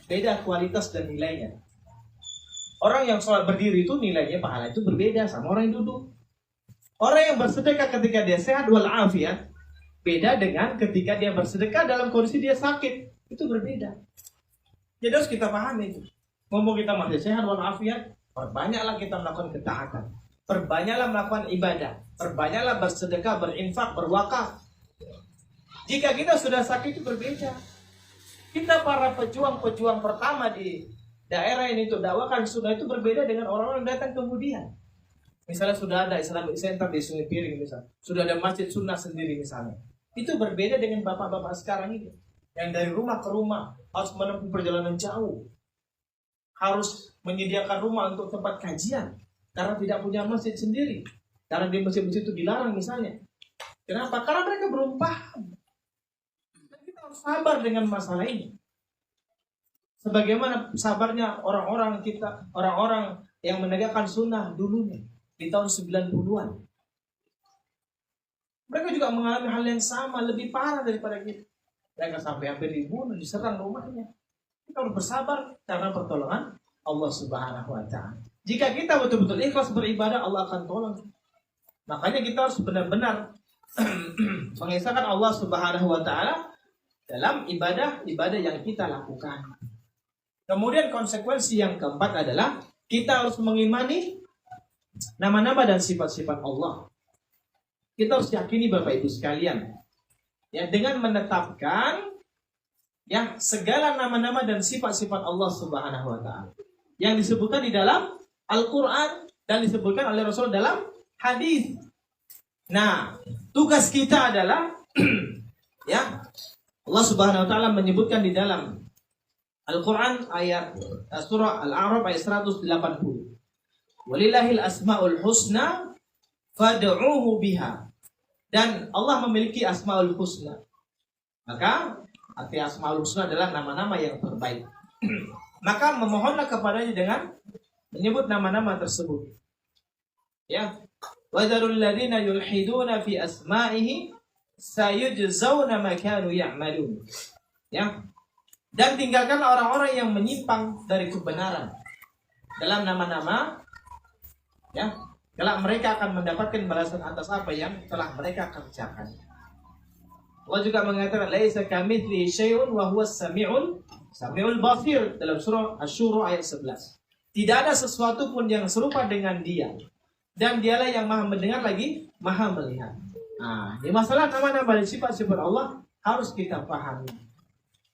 Beda kualitas dan nilainya. Orang yang sholat berdiri itu nilainya pahala itu berbeda sama orang yang duduk. Orang yang bersedekah ketika dia sehat walafiat beda dengan ketika dia bersedekah dalam kondisi dia sakit. Itu berbeda. Jadi harus kita pahami itu. Ngomong kita masih sehat walafiat, perbanyaklah kita melakukan ketaatan. Perbanyaklah melakukan ibadah. Perbanyaklah bersedekah, berinfak, berwakaf. Jika kita sudah sakit itu berbeda. Kita para pejuang-pejuang pertama di daerah ini untuk dakwakan sunnah itu berbeda dengan orang-orang yang datang kemudian. Misalnya sudah ada Islamic Center di Sungai Piring misalnya. Sudah ada masjid sunnah sendiri misalnya. Itu berbeda dengan bapak-bapak sekarang ini. Yang dari rumah ke rumah harus menempuh perjalanan jauh. Harus menyediakan rumah untuk tempat kajian. Karena tidak punya masjid sendiri. Karena di masjid-masjid itu dilarang misalnya. Kenapa? Karena mereka belum paham. Dan kita harus sabar dengan masalah ini. Sebagaimana sabarnya orang-orang yang menegakkan sunnah dulunya. Di tahun 90-an. Mereka juga mengalami hal yang sama, lebih parah daripada kita. Mereka sampai hampir dibunuh, diserang rumahnya. Kita harus bersabar karena pertolongan Allah Subhanahu wa taala. Jika kita betul-betul ikhlas beribadah, Allah akan tolong. Makanya kita harus benar-benar mengesahkan Allah Subhanahu wa taala dalam ibadah yang kita lakukan. Kemudian konsekuensi yang keempat adalah kita harus mengimani nama-nama dan sifat-sifat Allah. Kita harus yakini Bapak Ibu sekalian, ya, dengan menetapkan segala nama-nama dan sifat-sifat Allah Subhanahu wa taala yang disebutkan di dalam Al-Qur'an dan disebutkan oleh Rasul dalam hadis. Nah, tugas kita adalah Allah Subhanahu wa taala menyebutkan di dalam Al-Qur'an ayat surah Al-A'raf ayat 180. Walillahil asmaul husna fad'uuhu biha. Dan Allah memiliki asmaul husna. Maka arti asmaul husna adalah nama-nama yang terbaik. Maka memohonlah kepadanya dengan menyebut nama-nama tersebut. Ya. Wa dzarul ladzina yulhiduna fi asma'ihi sayujzauna ma kanu ya'malun. Ya. Dan tinggalkan orang-orang yang menyimpang dari kebenaran dalam nama-nama, ya, kelak mereka akan mendapatkan balasan atas apa yang telah mereka kerjakan. Allah juga mengatakan laisa kamitslihi syai'un wa huwas samiul Samiul Basir dalam surah Asy-Syura ayat 11. Tidak ada sesuatu pun yang serupa dengan Dia. Dan Dialah yang Maha mendengar lagi Maha melihat. Nah, di masalah nama-nama dan sifat-sifat Allah harus kita pahami.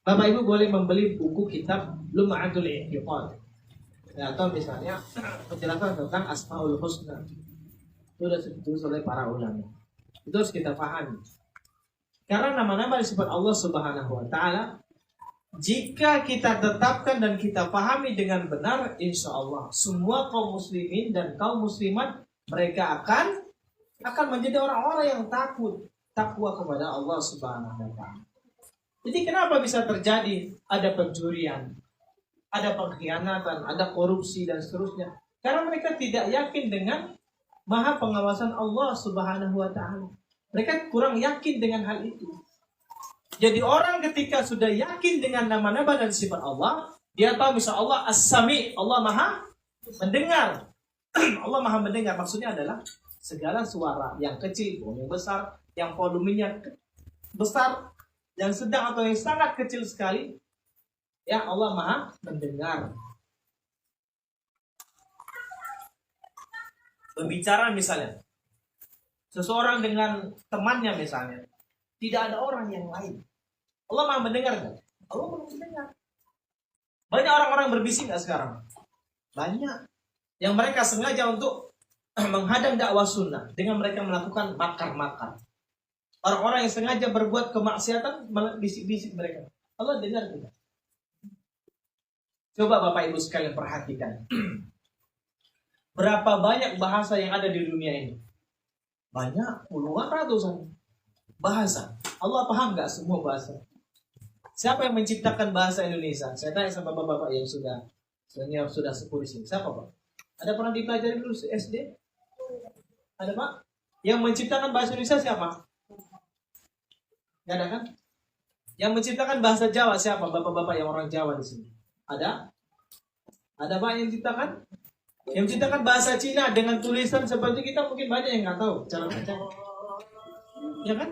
Bapak Ibu boleh membeli buku kitab Lum'atul I'tiqad. Atau misalnya penjelasan tentang Asmaul Husna. Itu sudah ditulis oleh para ulama. Itu harus kita pahami. Karena nama-nama dan sifat Allah Subhanahu wa taala jika kita tetapkan dan kita pahami dengan benar, insya Allah semua kaum muslimin dan kaum muslimat mereka akan menjadi orang-orang yang takwa kepada Allah Subhanahu wa taala. Jadi kenapa bisa terjadi ada pencurian, ada pengkhianatan, ada korupsi dan seterusnya? Karena mereka tidak yakin dengan maha pengawasan Allah Subhanahu wa taala. Mereka kurang yakin dengan hal itu. Jadi orang ketika sudah yakin dengan nama-nama dan sifat Allah, dia tahu misal Allah As-Sami, Allah Maha mendengar. Allah Maha mendengar maksudnya adalah segala suara yang kecil, yang besar, yang volumenya besar, yang sedang atau yang sangat kecil sekali, ya Allah Maha mendengar. Berbicara misalnya, seseorang dengan temannya misalnya, tidak ada orang yang lain. Allah Maha mendengar kan? Allah Maha mendengar. Banyak orang-orang berbisik nggak sekarang? Banyak. Yang mereka sengaja untuk menghadang dakwah sunnah dengan mereka melakukan makar-makar. Orang-orang yang sengaja berbuat kemaksiatan bisik-bisik mereka. Allah dengar tidak? Coba Bapak Ibu sekalian perhatikan. Berapa banyak bahasa yang ada di dunia ini? Banyak, puluhan, ratusan bahasa. Allah paham nggak semua bahasa? Siapa yang menciptakan bahasa Indonesia? Saya tanya sama bapak-bapak yang sudah sepuh di sini. Siapa Pak? Ada pernah dipelajari dulu SD? Ada Pak? Yang menciptakan bahasa Indonesia siapa? Gak ada kan? Yang menciptakan bahasa Jawa siapa? Bapak-bapak yang orang Jawa di sini. Ada? Ada Pak yang menciptakan? Yang menciptakan bahasa Cina dengan tulisan seperti kita mungkin banyak yang nggak tahu cara baca. Ya kan?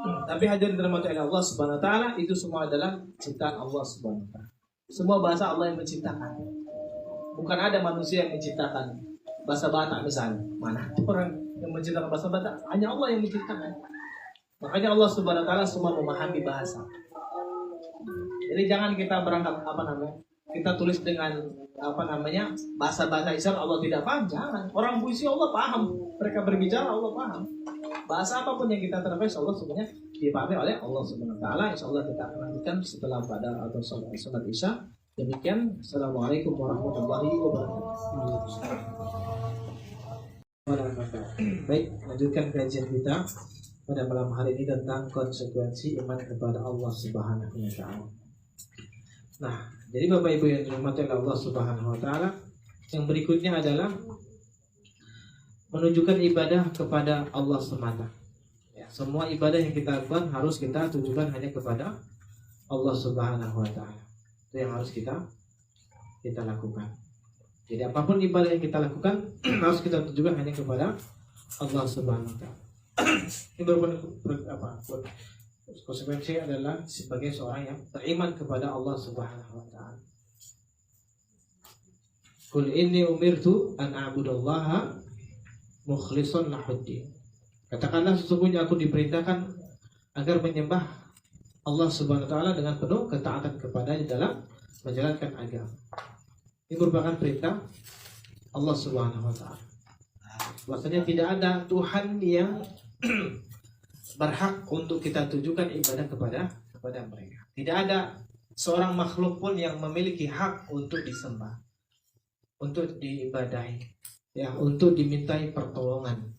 Tapi hadirin dirahmati oleh Allah Subhanahu wa taala, itu semua adalah ciptaan Allah Subhanahu wa taala. Semua bahasa Allah yang menciptakan. Bukan ada manusia yang menciptakan bahasa Batak misalnya. Mana orang yang menciptakan bahasa Batak? Hanya Allah yang menciptakan. Makanya Allah Subhanahu wa taala semua memahami bahasa. Jadi jangan kita berangkat kita tulis dengan bahasa-bahasa Islam Allah tidak paham. Jangan. Orang puisi Allah paham. Mereka berbicara Allah paham. Bahasa apapun yang kita terapkan Allah sebenarnya dipahami oleh Allah Subhanahu wa taala. Insyaallah kita akan lanjutkan setelah pada atau salat Isya. Demikian. Assalamualaikum warahmatullahi wabarakatuh. Baik, lanjutkan kajian kita pada malam hari ini tentang konsekuensi iman kepada Allah Subhanahu wa taala. Nah, jadi Bapak Ibu yang dirahmati oleh Allah Subhanahu wa taala, yang berikutnya adalah menunjukkan ibadah kepada Allah semata. Ya, semua ibadah yang kita lakukan harus kita tujukan hanya kepada Allah Subhanahu wa taala. Itu yang harus kita lakukan. Jadi apapun ibadah yang kita lakukan harus kita tujukan hanya kepada Allah Subhanahu wa taala. Ini berupa konsekuensi adalah sebagai seorang yang beriman kepada Allah Subhanahu wa taala. Qul inni umirtu an a'budallaha mukhlishan lahuddin. Katakanlah sesungguhnya aku diperintahkan agar menyembah Allah Subhanahu wa taala dengan penuh ketaatan kepadanya dalam menjalankan agama. Ini merupakan perintah Allah Subhanahu wa taala. Bahwasanya tidak ada Tuhan yang berhak untuk kita tujukan ibadah kepada mereka. Tidak ada seorang makhluk pun yang memiliki hak untuk disembah, untuk diibadahi, ya, untuk dimintai pertolongan.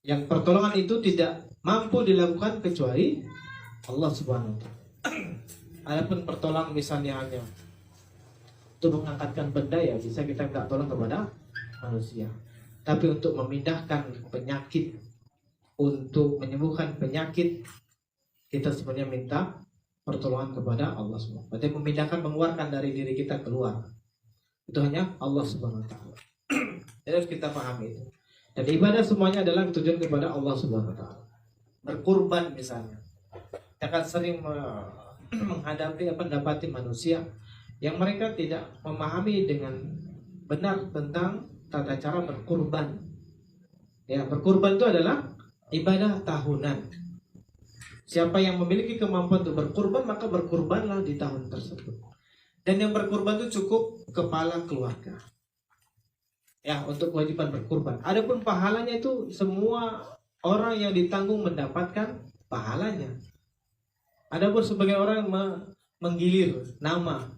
Yang pertolongan itu tidak mampu dilakukan kecuali Allah Subhanahu wa taala. Adapun pertolongan misalnya hanya untuk mengangkatkan benda, ya bisa kita minta tolong kepada manusia. Tapi untuk memindahkan penyakit, untuk menyembuhkan penyakit, kita sebenarnya minta pertolongan kepada Allah Subhanahu wa taala. Berarti memindahkan, mengeluarkan dari diri kita keluar, itu hanya Allah Subhanahu wa taala. Jadi harus kita pahami itu. Dan ibadah semuanya adalah tujuan kepada Allah Subhanahu wa taala. Berkurban misalnya, kita kan sering mendapati manusia yang mereka tidak memahami dengan benar tentang tata cara berkurban. Ya, berkurban itu adalah ibadah tahunan. Siapa yang memiliki kemampuan untuk berkurban, maka berkurbanlah di tahun tersebut. Dan yang berkurban itu cukup kepala keluarga. Ya, untuk kewajiban berkurban. Adapun pahalanya itu semua orang yang ditanggung mendapatkan pahalanya. Adapun sebagai orang menggilir nama.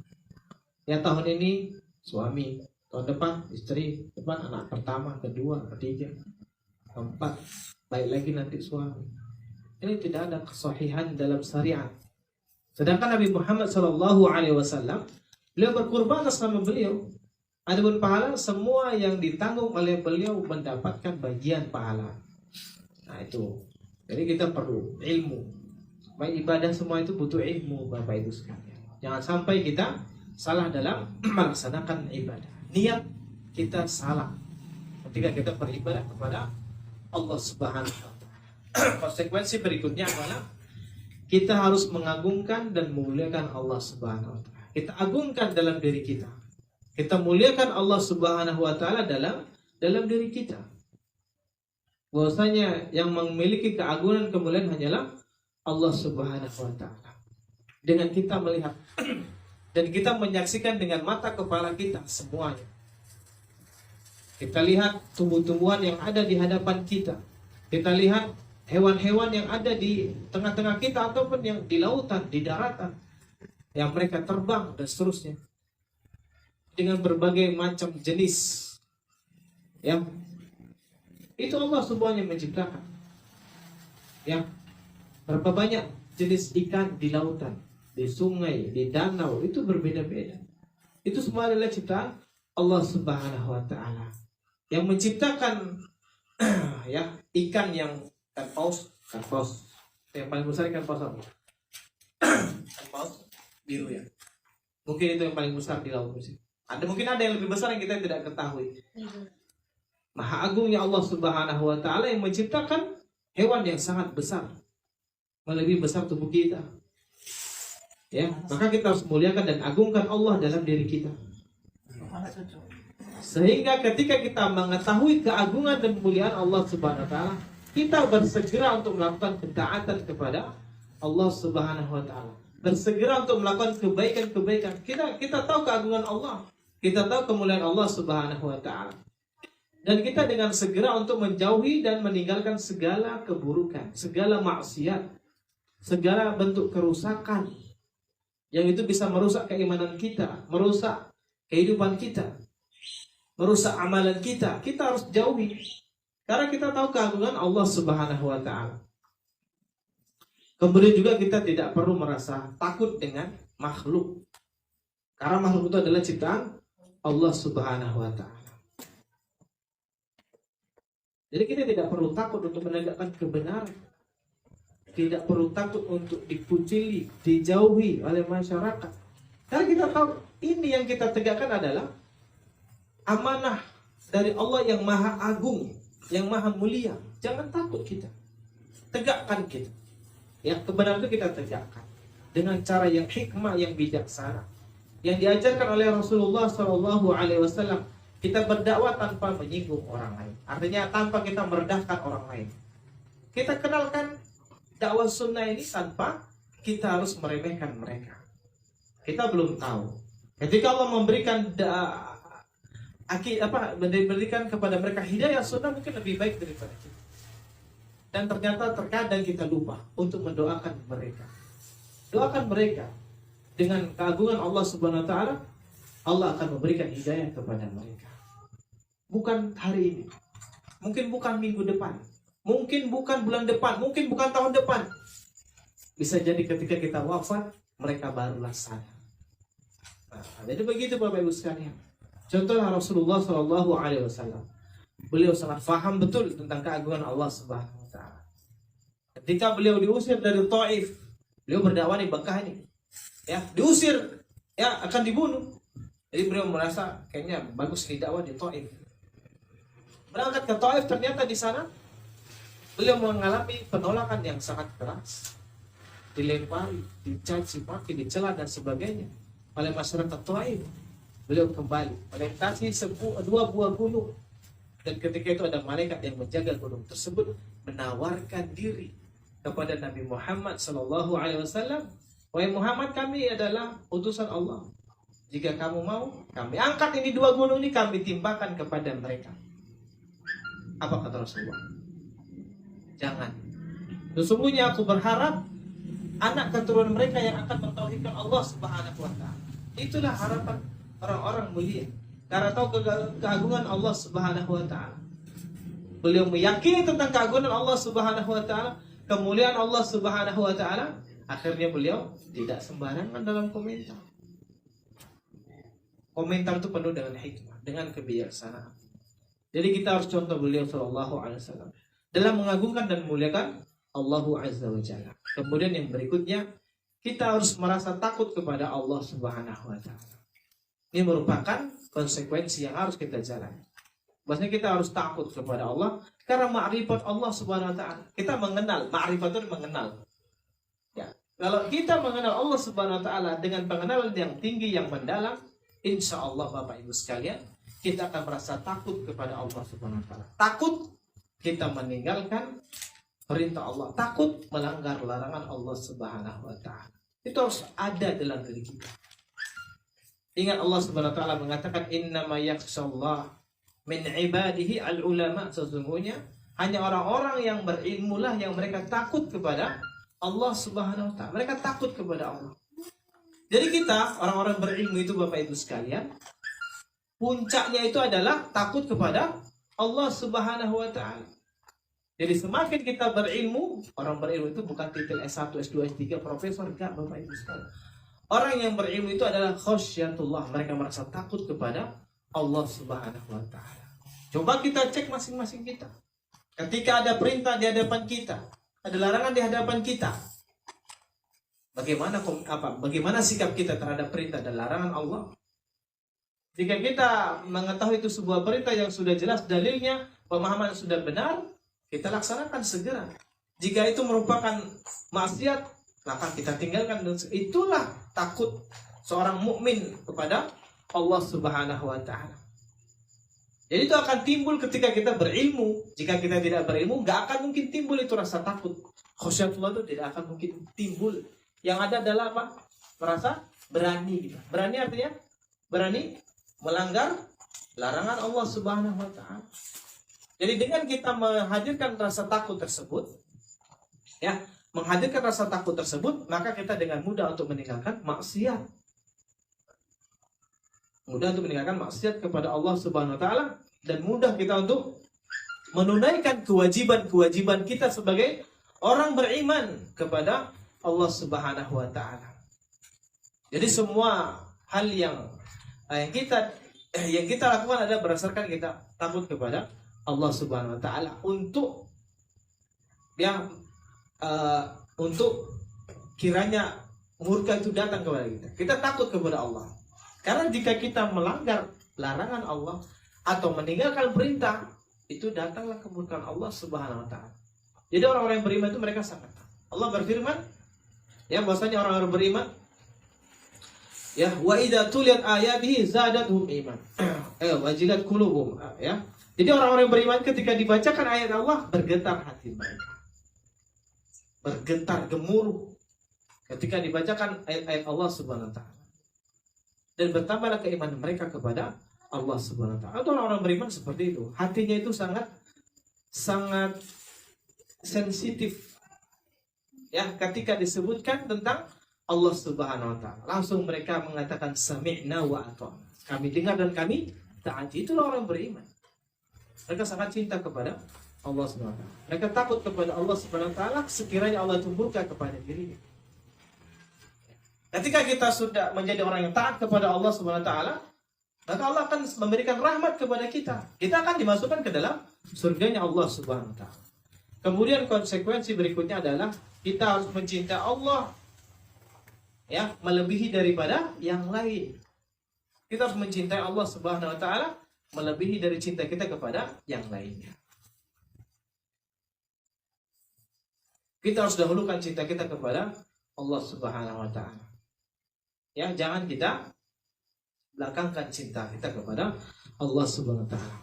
Ya, tahun ini suami, tahun depan istri, depan anak pertama, kedua, ketiga, keempat, baik lagi nanti suami. Ini tidak ada kesahihan dalam syariat. Sedangkan Nabi Muhammad SAW, beliau berkurban atas nama beliau. Adapun pahala, semua yang ditanggung oleh beliau mendapatkan bagian pahala. Nah itu. Jadi kita perlu ilmu. Baik ibadah semua itu butuh ilmu, Bapak Ibu sekalian. Jangan sampai kita salah dalam melaksanakan ibadah. Niat kita salah ketika kita beribadah kepada Allah Subhanahu wa Ta'ala. Konsekuensi berikutnya adalah kita harus mengagungkan dan memuliakan Allah Subhanahu wa Ta'ala. Kita agungkan dalam diri kita. Kita muliakan Allah Subhanahu wa Ta'ala dalam diri kita. Bahwasanya yang memiliki keagungan kemuliaan hanyalah Allah Subhanahu wa Ta'ala. Dengan kita melihat dan kita menyaksikan dengan mata kepala kita semuanya. Kita lihat tumbuh-tumbuhan yang ada di hadapan kita. Kita lihat hewan-hewan yang ada di tengah-tengah kita ataupun yang di lautan, di daratan, yang mereka terbang dan seterusnya dengan berbagai macam jenis. Ya, itu Allah semuanya menciptakan. Ya, berapa banyak jenis ikan di lautan, di sungai, di danau, itu berbeda-beda. Itu semua adalah ciptaan Allah Subhanahu wa Ta'ala yang menciptakan ya ikan yang ikan paus yang paling besar ikan paus apa? Ikan paus biru ya. Mungkin itu yang paling besar di laut sih. Mungkin ada yang lebih besar yang kita tidak ketahui. Maha agungnya Allah Subhanahu wa Ta'ala yang menciptakan hewan yang sangat besar, melebihi besar tubuh kita. Ya, maka kita harus muliakan dan agungkan Allah dalam diri kita. Sehingga ketika kita mengetahui keagungan dan kemuliaan Allah Subhanahu wa Ta'ala, kita bersegera untuk melakukan ketaatan kepada Allah Subhanahu wa Ta'ala. Bersegera untuk melakukan kebaikan-kebaikan. Kita tahu keagungan Allah. Kita tahu kemuliaan Allah Subhanahu wa Ta'ala. Dan kita dengan segera untuk menjauhi dan meninggalkan segala keburukan, segala maksiat, segala bentuk kerusakan yang itu bisa merusak keimanan kita, merusak kehidupan kita, merusak amalan kita. Kita harus jauhi. Karena kita tahu keagungan Allah Subhanahu wa Ta'ala. Kemudian juga kita tidak perlu merasa takut dengan makhluk. Karena makhluk itu adalah ciptaan Allah Subhanahu wa Ta'ala. Jadi kita tidak perlu takut untuk menegakkan kebenaran. Tidak perlu takut untuk dikucili, dijauhi oleh masyarakat. Karena kita tahu ini yang kita tegakkan adalah amanah dari Allah yang maha agung, yang maha mulia. Jangan takut kita. Tegakkan kita. Ya, kebenaran itu kita tegakkan dengan cara yang hikmah, yang bijaksana, yang diajarkan oleh Rasulullah SAW. Kita berdakwah tanpa menyinggung orang lain. Artinya tanpa kita merendahkan orang lain. Kita kenalkan dakwah sunnah ini tanpa kita harus meremehkan mereka. Kita belum tahu. Ketika Allah memberikan berikan kepada mereka hidayah sunnah, mungkin lebih baik daripada kita. Dan ternyata terkadang kita lupa untuk mendoakan mereka. Doakan mereka dengan keagungan Allah Subhanahu wa Ta'ala. Allah akan memberikan hidayah kepada mereka. Bukan hari ini, mungkin bukan minggu depan, mungkin bukan bulan depan, mungkin bukan tahun depan. Bisa jadi ketika kita wafat, mereka barulah sadar. Jadi begitu Bapak Ibu sekalian. Contoh Rasulullah SAW. Beliau sangat faham betul tentang keagungan Allah Subhanahu wa Ta'ala. Ketika beliau diusir dari Taif, beliau berdakwah di Mekah ini. Ya, diusir, ya akan dibunuh. Jadi beliau merasa kayaknya bagus didakwah di Taif. Berangkat ke Taif, ternyata di sana beliau mengalami penolakan yang sangat keras. dilempari, dicaci maki, dicela dan sebagainya oleh masyarakat Taif. Beliau kembali melintasi dua buah gunung, dan ketika itu ada malaikat yang menjaga gunung tersebut menawarkan diri kepada Nabi Muhammad sallallahu alaihi wasallam, "Wahai Muhammad, kami adalah utusan Allah. Jika kamu mau, kami angkat ini dua gunung ini, kami timpakan kepada mereka." Apa kata Rasulullah? Jangan. Sesungguhnya aku berharap anak keturunan mereka yang akan mentauhidkan Allah Subhanahu wa taala. Itulah harapan orang-orang mulia, karena tahu keagungan Allah Subhanahu wa taala. Beliau meyakini tentang keagungan Allah Subhanahu wa taala, kemuliaan Allah Subhanahu wa taala. Akhirnya beliau tidak sembarangan dalam komentar. Komentar itu penuh dengan hikmah, dengan kebijaksanaan. Jadi kita harus contoh beliau sallallahu alaihi wasallam dalam mengagungkan dan memuliakan Allah Azza wa Jalla. Kemudian yang berikutnya, kita harus merasa takut kepada Allah Subhanahu wa taala. Ini merupakan konsekuensi yang harus kita jalani. Maksudnya kita harus takut kepada Allah karena ma'rifat Allah Subhanahu wa taala. Kita mengenal, ma'rifat itu mengenal. Ya, kalau kita mengenal Allah Subhanahu wa taala dengan pengenalan yang tinggi, yang mendalam, insya Allah Bapak Ibu sekalian, kita akan merasa takut kepada Allah Subhanahu wa taala. Takut kita meninggalkan perintah Allah, takut melanggar larangan Allah Subhanahu wa taala. Itu harus ada dalam diri kita. Ingat Allah Subhanahu wa taala mengatakan, "Innama yakhshallah min ibadihi al-ulama." Sesungguhnya hanya orang-orang yang berilmu lah yang mereka takut kepada Allah Subhanahu wa taala. Mereka takut kepada Allah. Jadi kita orang-orang berilmu itu Bapak Ibu sekalian, puncaknya itu adalah takut kepada Allah Subhanahu wa taala. Jadi semakin kita berilmu, orang berilmu itu bukan titel S1, S2, S3, profesor, enggak Bapak Ibu sekalian. Orang yang berilmu itu adalah khasyatullah, mereka merasa takut kepada Allah Subhanahu wa taala. Coba kita cek masing-masing kita. Ketika ada perintah di hadapan kita, ada larangan di hadapan kita, bagaimana sikap kita terhadap perintah dan larangan Allah? Jika kita mengetahui itu sebuah perintah yang sudah jelas dalilnya, pemahaman sudah benar, kita laksanakan segera. Jika itu merupakan maksiat, maka kita tinggalkan. Itulah takut seorang mukmin kepada Allah Subhanahu wa taala. Jadi itu akan timbul ketika kita berilmu. Jika kita tidak berilmu, nggak akan mungkin timbul itu rasa takut. Khasyatullah itu tidak akan mungkin timbul. Yang ada adalah apa? Merasa berani. Berani artinya berani melanggar larangan Allah Subhanahu wa taala. Jadi dengan kita menghadirkan rasa takut tersebut, ya, menghadirkan rasa takut tersebut, maka kita dengan mudah untuk meninggalkan maksiat. Mudah untuk meninggalkan maksiat kepada Allah Subhanahu wa taala, dan mudah kita untuk menunaikan kewajiban-kewajiban kita sebagai orang beriman kepada Allah Subhanahu wa taala. Jadi semua hal yang kita lakukan adalah berdasarkan kita takut kepada Allah Subhanahu wa taala untuk kiranya murka itu datang kepada kita. Kita takut kepada Allah. Karena jika kita melanggar larangan Allah atau meninggalkan perintah, itu datanglah kemurkaan Allah Subhanahu wa taala. Jadi orang-orang yang beriman itu mereka sangat takut. Allah berfirman, ya, bahwasanya orang-orang beriman, ya, wa idza tuliyat ayatihi zadatuhum iman. Wajilat qulubuhum, ya. Jadi orang-orang yang beriman ketika dibacakan ayat Allah, bergetar hati mereka. Bergetar, gemuruh ketika dibacakan ayat-ayat Allah Subhanahu wa taala. Dan bertambahlah keimanan mereka kepada Allah Subhanahu wa taala. Atau orang-orang beriman seperti itu. Hatinya itu sangat sensitif. Ya, ketika disebutkan tentang Allah Subhanahu wa taala, langsung mereka mengatakan sami'na wa ata'na. Kami dengar dan kami taati. Itulah orang beriman. Mereka sangat cinta kepada Allah Subhanahu wa taala. Mereka takut kepada Allah Subhanahu wa taala sekiranya Allah itu murka kepada dirinya. Ketika kita sudah menjadi orang yang taat kepada Allah Subhanahu wa taala, maka Allah akan memberikan rahmat kepada kita. Kita akan dimasukkan ke dalam surganya Allah Subhanahu wa taala. Kemudian konsekuensi berikutnya adalah kita harus mencintai Allah, ya, melebihi daripada yang lain. Kita harus mencintai Allah Subhanahu wa taala melebihi dari cinta kita kepada yang lainnya. Kita harus dahulukan cinta kita kepada Allah Subhanahu wa taala. Ya, jangan kita belakangkan cinta kita kepada Allah Subhanahu wa taala.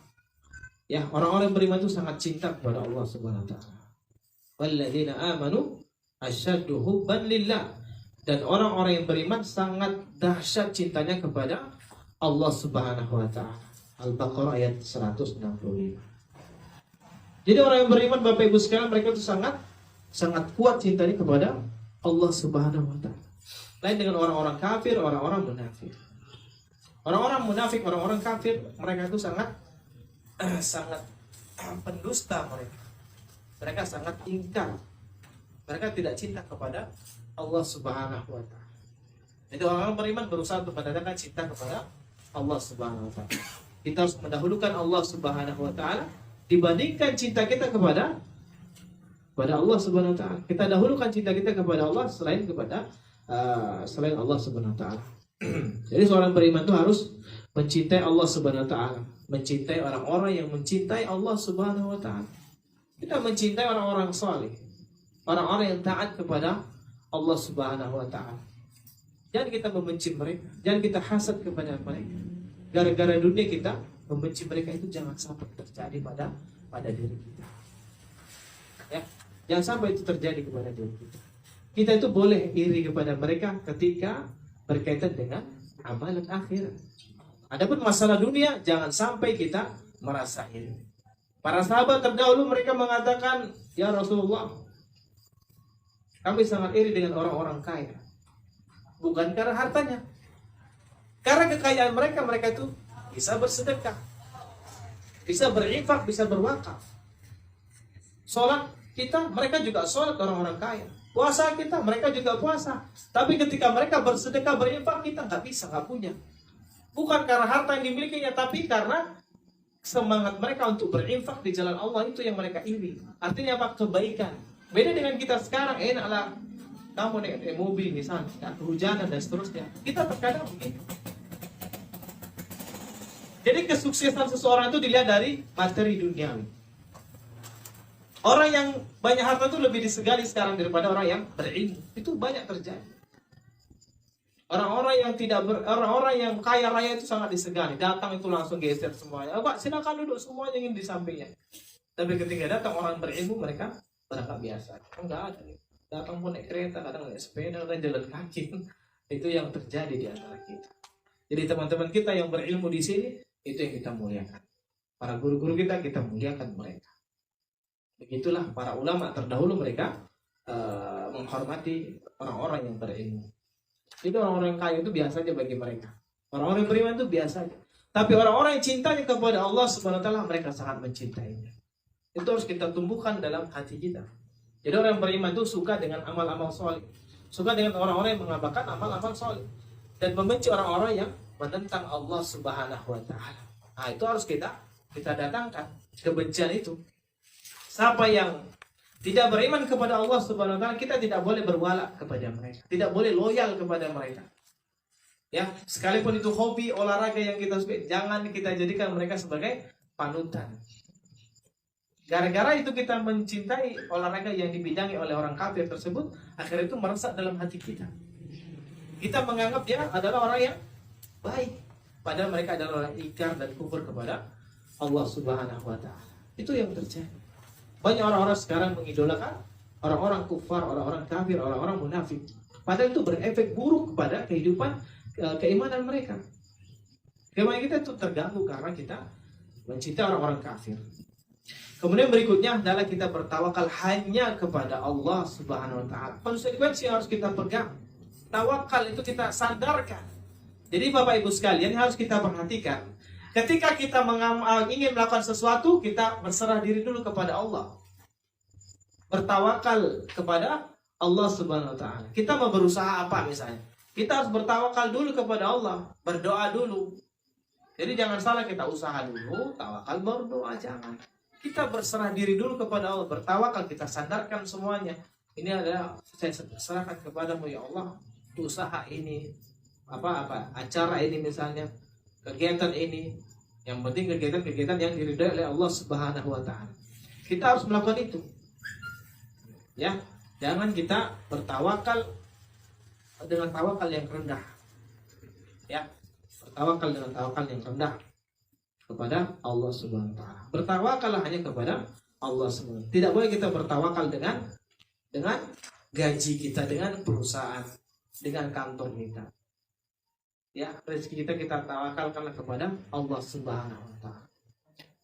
Ya, orang-orang beriman itu sangat cinta kepada Allah Subhanahu wa taala. Walladzina amanu asyaddu hubban lillah. Dan orang-orang yang beriman sangat dahsyat cintanya kepada Allah Subhanahu wa taala. Al-Baqarah ayat 165. Jadi orang yang beriman, Bapak Ibu sekalian, mereka itu sangat kuat cintanya kepada Allah Subhanahu wa taala. Lain dengan orang-orang kafir, orang-orang munafik. Orang-orang munafik, orang-orang kafir, mereka itu sangat pendusta mereka. Mereka sangat ingkar. Mereka tidak cinta kepada Allah Subhanahu wa taala. Jadi orang-orang beriman berusaha untuk mendatangkan cinta kepada Allah Subhanahu wa taala. Kita harus mendahulukan Allah Subhanahu wa taala dibandingkan cinta kita kepada Allah Subhanahu wa taala. Kita dahulukan cinta kita kepada Allah selain Allah Subhanahu wa taala. Jadi seorang beriman itu harus mencintai Allah Subhanahu wa taala, mencintai orang-orang yang mencintai Allah Subhanahu wa taala. Kita mencintai orang-orang saleh, orang-orang yang taat kepada Allah Subhanahu wa taala. Jangan kita membenci mereka, jangan kita hasad kepada mereka. Gara-gara dunia kita membenci mereka, itu jangan sampai terjadi pada diri kita. Ya, jangan sampai itu terjadi kepada diri kita. Kita itu boleh iri kepada mereka ketika berkaitan dengan amalan akhirat. Adapun masalah dunia, jangan sampai kita merasa iri. Para sahabat terdahulu mereka mengatakan, ya Rasulullah, kami sangat iri dengan orang-orang kaya. Bukan karena hartanya, karena kekayaan mereka itu bisa bersedekah, bisa berinfak, bisa berwakaf. Sholat kita, mereka juga sholat, orang-orang kaya. Puasa kita, mereka juga puasa. Tapi ketika mereka bersedekah, berinfak, kita nggak bisa, nggak punya. Bukan karena harta yang dimilikinya, tapi karena semangat mereka untuk berinfak di jalan Allah, itu yang mereka iri. Artinya apa? Kebaikan. Beda dengan kita sekarang, enaklah kamu naik mobil misalnya, kehujanan dan seterusnya. Kita terkadang begitu. Jadi kesuksesan seseorang itu dilihat dari materi duniawi. Orang yang banyak harta itu lebih disegani sekarang daripada orang yang berilmu. Itu banyak terjadi. Orang-orang yang kaya raya itu sangat disegani. Datang itu langsung geser semuanya. Pak, silakan duduk, semuanya ingin di sampingnya. Tapi ketika datang orang berilmu, mereka berangkat biasa. Enggak ada. Datang pun naik kereta, kadang naik sepeda, dan jalan kaki. Itu yang terjadi di antara kita. Jadi teman-teman kita yang berilmu di sini, itu yang kita muliakan. Para guru-guru kita muliakan mereka. Begitulah para ulama terdahulu, mereka menghormati orang-orang yang berilmu. Jadi orang-orang kaya itu biasa aja bagi mereka. Orang-orang yang beriman itu biasa aja. Tapi orang-orang yang cintanya kepada Allah Subhanahu wa taala, mereka sangat mencintainya. Itu harus kita tumbuhkan dalam hati kita. Jadi orang yang beriman itu suka dengan amal-amal soleh, suka dengan orang-orang yang mengamalkan amal-amal soleh, dan membenci orang-orang yang menentang Allah Subhanahu wa taala. Nah, itu harus kita datangkan kebencian itu. Siapa yang tidak beriman kepada Allah Subhanahu wa taala, kita tidak boleh berwala kepada mereka, tidak boleh loyal kepada mereka. Ya, sekalipun itu hobi olahraga yang kita suka, jangan kita jadikan mereka sebagai panutan. Gara-gara itu kita mencintai olahraga yang dibidangi oleh orang kafir tersebut, akhirnya itu meresap dalam hati kita. Kita menganggap dia adalah orang yang baik, padahal mereka adalah orang ingkar dan kufur kepada Allah Subhanahu wa taala. Itu yang terjadi. Banyak orang-orang sekarang mengidolakan orang-orang kufar, orang-orang kafir, orang-orang munafik. Padahal itu berefek buruk kepada kehidupan keimanan mereka. Keimanan kita itu terganggu karena kita mencintai orang-orang kafir. Kemudian berikutnya adalah kita bertawakal hanya kepada Allah Subhanahu wa taala. Konsekuensi yang harus kita pegang. Tawakal itu kita sandarkan. Jadi Bapak Ibu sekalian harus kita perhatikan. Ketika kita ingin melakukan sesuatu, kita berserah diri dulu kepada Allah. Bertawakal kepada Allah Subhanahu wa taala. Kita mau berusaha apa misalnya? Kita harus bertawakal dulu kepada Allah, berdoa dulu. Jadi jangan salah, kita usaha dulu, tawakal baru doa, jangan. Kita berserah diri dulu kepada Allah, bertawakal, kita sandarkan semuanya. Ini adalah saya serahkan kepadamu ya Allah, usaha ini, acara ini misalnya, kegiatan ini, yang penting kegiatan-kegiatan yang diridhai oleh Allah Subhanahu wa taala. Kita harus melakukan itu. Ya, jangan kita bertawakal dengan tawakal yang rendah. Ya, bertawakal dengan tawakal yang rendah kepada Allah Subhanahu wa taala. Bertawakallah hanya kepada Allah Subhanahu wa taala. Tidak boleh kita bertawakal dengan gaji kita, dengan perusahaan, dengan kantor kita. Ya, rezeki kita tawakalkanlah kepada Allah Subhanahu wa taala.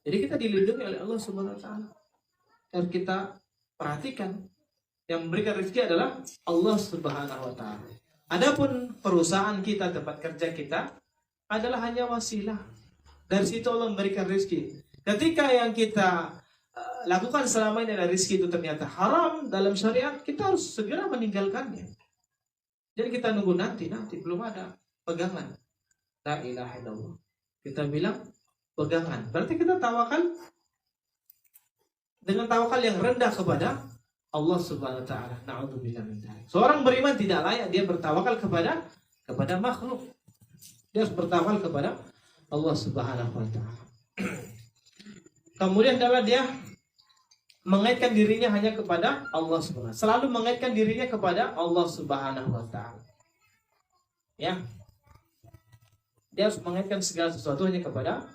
Jadi kita dilindungi oleh Allah Subhanahu wa taala. Harus kita perhatikan, yang memberikan rezeki adalah Allah Subhanahu wa taala. Adapun perusahaan kita, tempat kerja kita adalah hanya wasilah. Dari situ Allah memberikan rezeki. Ketika yang kita lakukan selama ini adalah rezeki itu ternyata haram dalam syariat, kita harus segera meninggalkannya. Jadi kita nunggu nanti belum ada pegangan. La ilaha illallah. Kita bilang pegangan. Berarti kita tawakal dengan tawakal yang rendah kepada Allah Subhanahu wa taala. Na'udzubillah min dzalik. Seorang beriman tidak layak dia bertawakal kepada makhluk. Dia harus bertawakal kepada Allah Subhanahu wa taala. Kemudian adalah dia mengaitkan dirinya hanya kepada Allah Subhanahu wa taala. Selalu mengaitkan dirinya kepada Allah Subhanahu wa taala. Ya. Dia harus mengaitkan segala sesuatu hanya kepada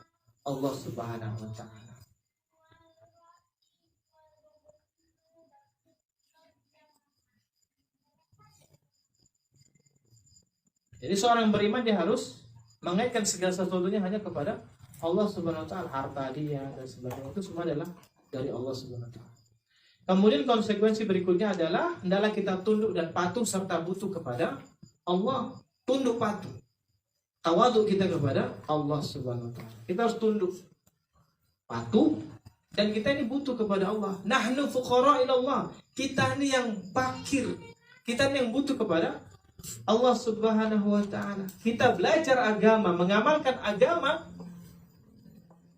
Allah Subhanahu wa taala. Jadi seorang beriman dia harus mengaitkan segala sesuatunya hanya kepada Allah Subhanahu wa taala. Harta dia dan sebagainya itu semua adalah dari Allah Subhanahu wa taala. Kemudian konsekuensi berikutnya adalah hendaklah kita tunduk dan patuh serta butuh kepada Allah. Tunduk patuh. Tawadhu kita kepada Allah Subhanahu wa taala. Kita harus tunduk, patuh, dan kita ini butuh kepada Allah. Nahnu fuqara ila Allah. Kita ini yang fakir. Kita ini yang butuh kepada Allah Subhanahu wa taala. Kita belajar agama, mengamalkan agama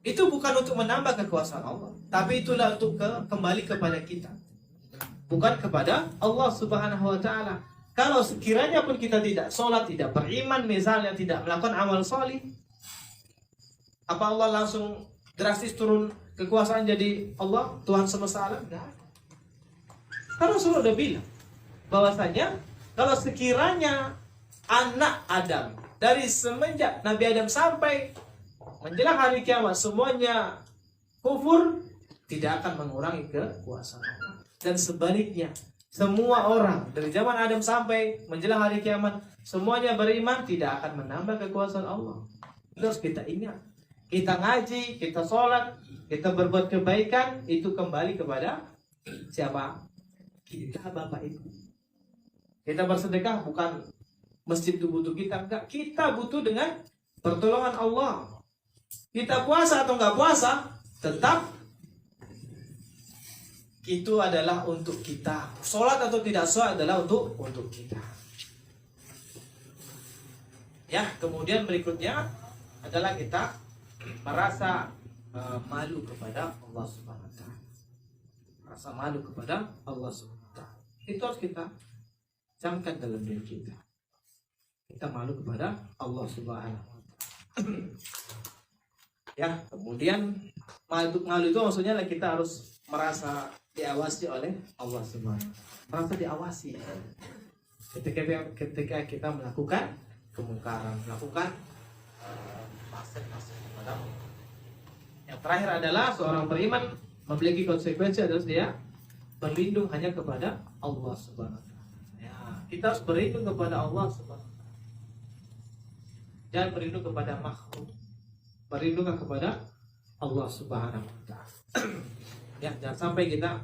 itu bukan untuk menambah kekuasaan Allah, tapi itulah untuk kembali kepada kita. Bukan kepada Allah Subhanahu wa taala. Kalau sekiranya pun kita tidak sholat, tidak beriman, misalnya tidak melakukan amal solih, apa Allah langsung drastis turun kekuasaan jadi Allah, Tuhan semesta alam? Enggak. Karena Rasulullah sudah bilang bahwasanya kalau sekiranya anak Adam dari semenjak Nabi Adam sampai menjelang hari kiamat semuanya kufur, tidak akan mengurangi kekuasaan Allah. Dan sebaliknya, semua orang dari zaman Adam sampai menjelang hari kiamat semuanya beriman, tidak akan menambah kekuasaan Allah. Terus kita ingat, kita ngaji, kita sholat, kita berbuat kebaikan, itu kembali kepada siapa? Kita, Bapak Ibu. Kita bersedekah bukan masjid itu butuh kita, enggak. Kita butuh dengan pertolongan Allah. Kita puasa atau enggak puasa, tetap itu adalah untuk kita. Sholat atau tidak sholat adalah untuk kita. Ya, kemudian berikutnya adalah kita merasa malu kepada Allah Subhanahu wa taala. Rasa malu kepada Allah Subhanahu wa taala. Itu harus kita camkan dalam diri kita. Kita malu kepada Allah Subhanahu wa taala. Ya, kemudian malu itu maksudnya kita harus merasa diawasi oleh Allah Subhanahu wa taala. Merasa diawasi. Ketika kita melakukan kemungkaran, melakukan maksiat kepada Allah. Yang terakhir adalah seorang beriman memiliki konsekuensi adalah dia berlindung hanya kepada Allah Subhanahu wa taala. Kita harus berlindung kepada Allah Subhanahu wa taala. Dan berlindung kepada makhluk. Berlindung kepada Allah Subhanahu wa taala. Ya, jangan sampai kita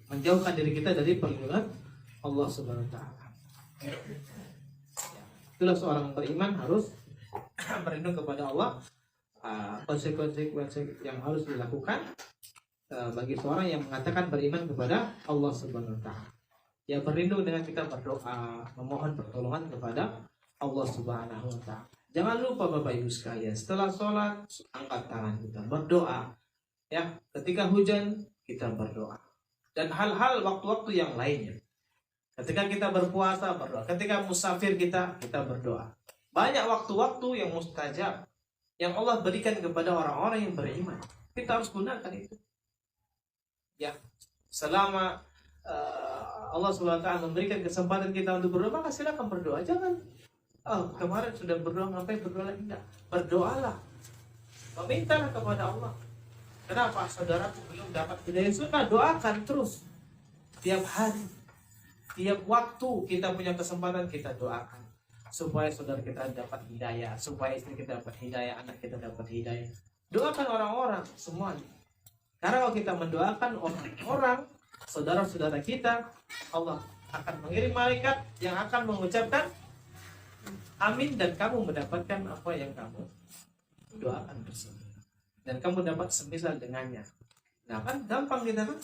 menjauhkan diri kita dari perlindungan Allah Subhanahu wa taala. Ya, itulah seorang beriman harus berlindung kepada Allah. Konsekuensi yang harus dilakukan bagi seorang yang mengatakan beriman kepada Allah Subhanahu wa taala. Ya, berlindung dengan kita berdoa, memohon pertolongan kepada Allah Subhanahu wa taala. Jangan lupa Bapak Ibu sekalian, setelah sholat angkat tangan kita berdoa. Ya, ketika hujan kita berdoa. Dan hal-hal waktu-waktu yang lainnya. Ketika kita berpuasa berdoa, ketika musafir kita berdoa. Banyak waktu-waktu yang mustajab yang Allah berikan kepada orang-orang yang beriman. Kita harus gunakan itu. Ya, selama Allah Subhanahu wa taala memberikan kesempatan kita untuk berdoa, maka silakan berdoa. Jangan kemarin sudah berdoa, ngapain berdoa lagi? Enggak. Berdoalah. Memintalah kepada Allah. Kenapa saudaraku belum dapat hidayah sunnah? Doakan terus. Tiap hari, tiap waktu kita punya kesempatan, kita doakan supaya saudara kita dapat hidayah, supaya istri kita dapat hidayah, anak kita dapat hidayah. Doakan orang-orang semuanya. Karena kalau kita mendoakan orang-orang, saudara-saudara kita, Allah akan mengirim malaikat yang akan mengucapkan amin, dan kamu mendapatkan apa yang kamu doakan tersebut, dan kamu dapat semisal dengannya. Nah kan gampang kita kan.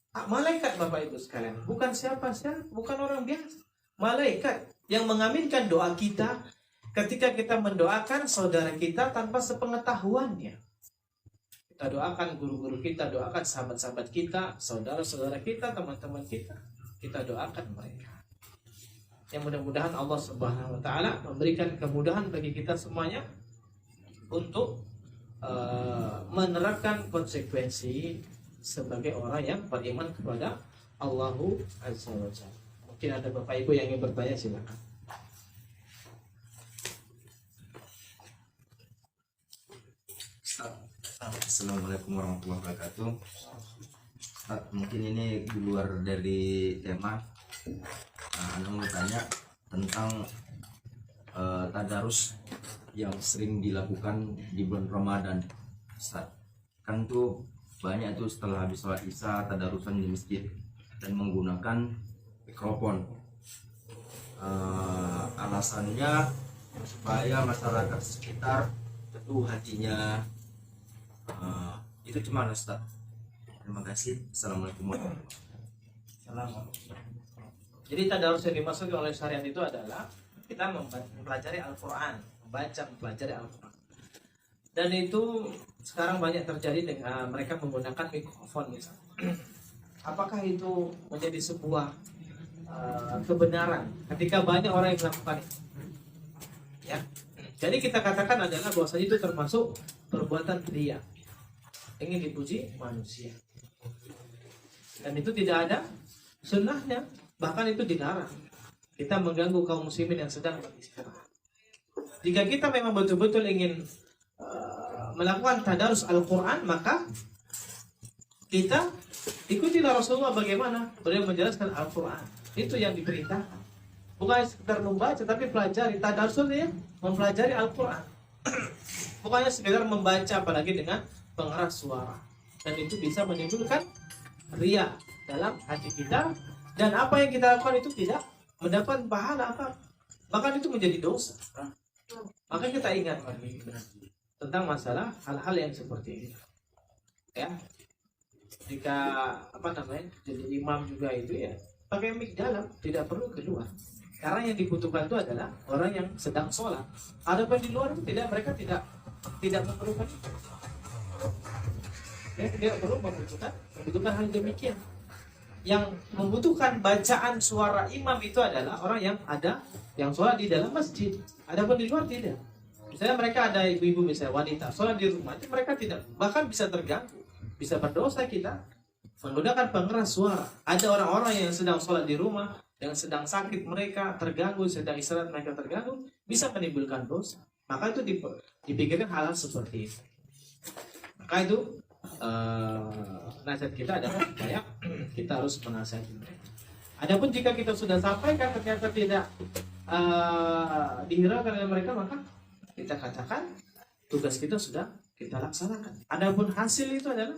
Malaikat Bapak Ibu sekalian, bukan siapa-siapa, bukan orang biasa. Malaikat yang mengaminkan doa kita ketika kita mendoakan saudara kita tanpa sepengetahuannya. Kita doakan guru-guru kita, doakan sahabat-sahabat kita, saudara-saudara kita, teman-teman kita. Kita doakan mereka. Yang mudah-mudahan Allah Subhanahu wa taala memberikan kemudahan bagi kita semuanya untuk menerapkan konsekuensi sebagai orang yang beriman kepada Allahu Azza wa Jalla. Mungkin ada Bapak Ibu yang ingin bertanya, silakan. Assalamualaikum warahmatullahi wabarakatuh. Mungkin ini di luar dari tema. Anda mau tanya tentang tadarus yang sering dilakukan di bulan Ramadan, Ustaz. Kan tuh banyak tuh setelah habis sholat isya tadarusan di masjid dan menggunakan mikrofon. Alasannya supaya masyarakat sekitar teduh hatinya. Itu cuma Ustaz. Terima kasih. Assalamualaikum warahmatullahi wabarakatuh. Jadi tadarus yang dimaksud oleh syariat itu adalah kita mempelajari Al-Quran, mempelajari Al-Quran. Dan itu sekarang banyak terjadi dengan mereka menggunakan mikrofon misalnya. Apakah itu menjadi sebuah kebenaran ketika banyak orang yang melakukan itu? Ya. Jadi kita katakan adalah bahwasanya itu termasuk perbuatan ria, ingin dipuji manusia. Dan itu tidak ada sunnahnya, bahkan itu dilarang. Kita mengganggu kaum muslimin yang sedang beristirahat. Jika kita memang betul-betul ingin melakukan tadarus Al-Quran, maka kita ikutilah Rasulullah bagaimana beliau menjelaskan Al-Quran. Itu yang diperintahkan. Bukan sekedar membaca, tapi pelajari. Tadarus ya, mempelajari Al-Quran. Bukannya sekedar membaca, apalagi dengan pengeras suara. Dan itu bisa menimbulkan ria dalam hati kita. Dan apa yang kita lakukan itu tidak mendapat pahala apa. Bahkan itu menjadi dosa. Maka kita ingat tentang masalah hal-hal yang seperti ini. Ya, jika jadi imam juga itu ya pakai mic dalam, tidak perlu keluar. Karena yang dibutuhkan itu adalah orang yang sedang sholat. Adapun di luar itu tidak, mereka tidak memerlukan itu. Ya, tidak perlu membutuhkan hal demikian. Yang membutuhkan bacaan suara imam itu adalah orang yang sholat di dalam masjid. Adapun di luar tidak. Misalnya mereka ada ibu-ibu, misalnya wanita sholat di rumah, itu mereka tidak, bahkan bisa terganggu, bisa berdosa kita menggunakan pengeras suara. Ada orang-orang yang sedang sholat di rumah, yang sedang sakit mereka terganggu, sedang istirahat mereka terganggu, bisa menimbulkan dosa. Maka itu dipikirkan hal-hal seperti itu. Maka itu nasihat kita adalah supaya kita harus menasihati mereka. Adapun jika kita sudah sampaikan ternyata tidak dihiraukan oleh mereka, maka kita katakan tugas kita sudah kita laksanakan. Adapun hasil itu adalah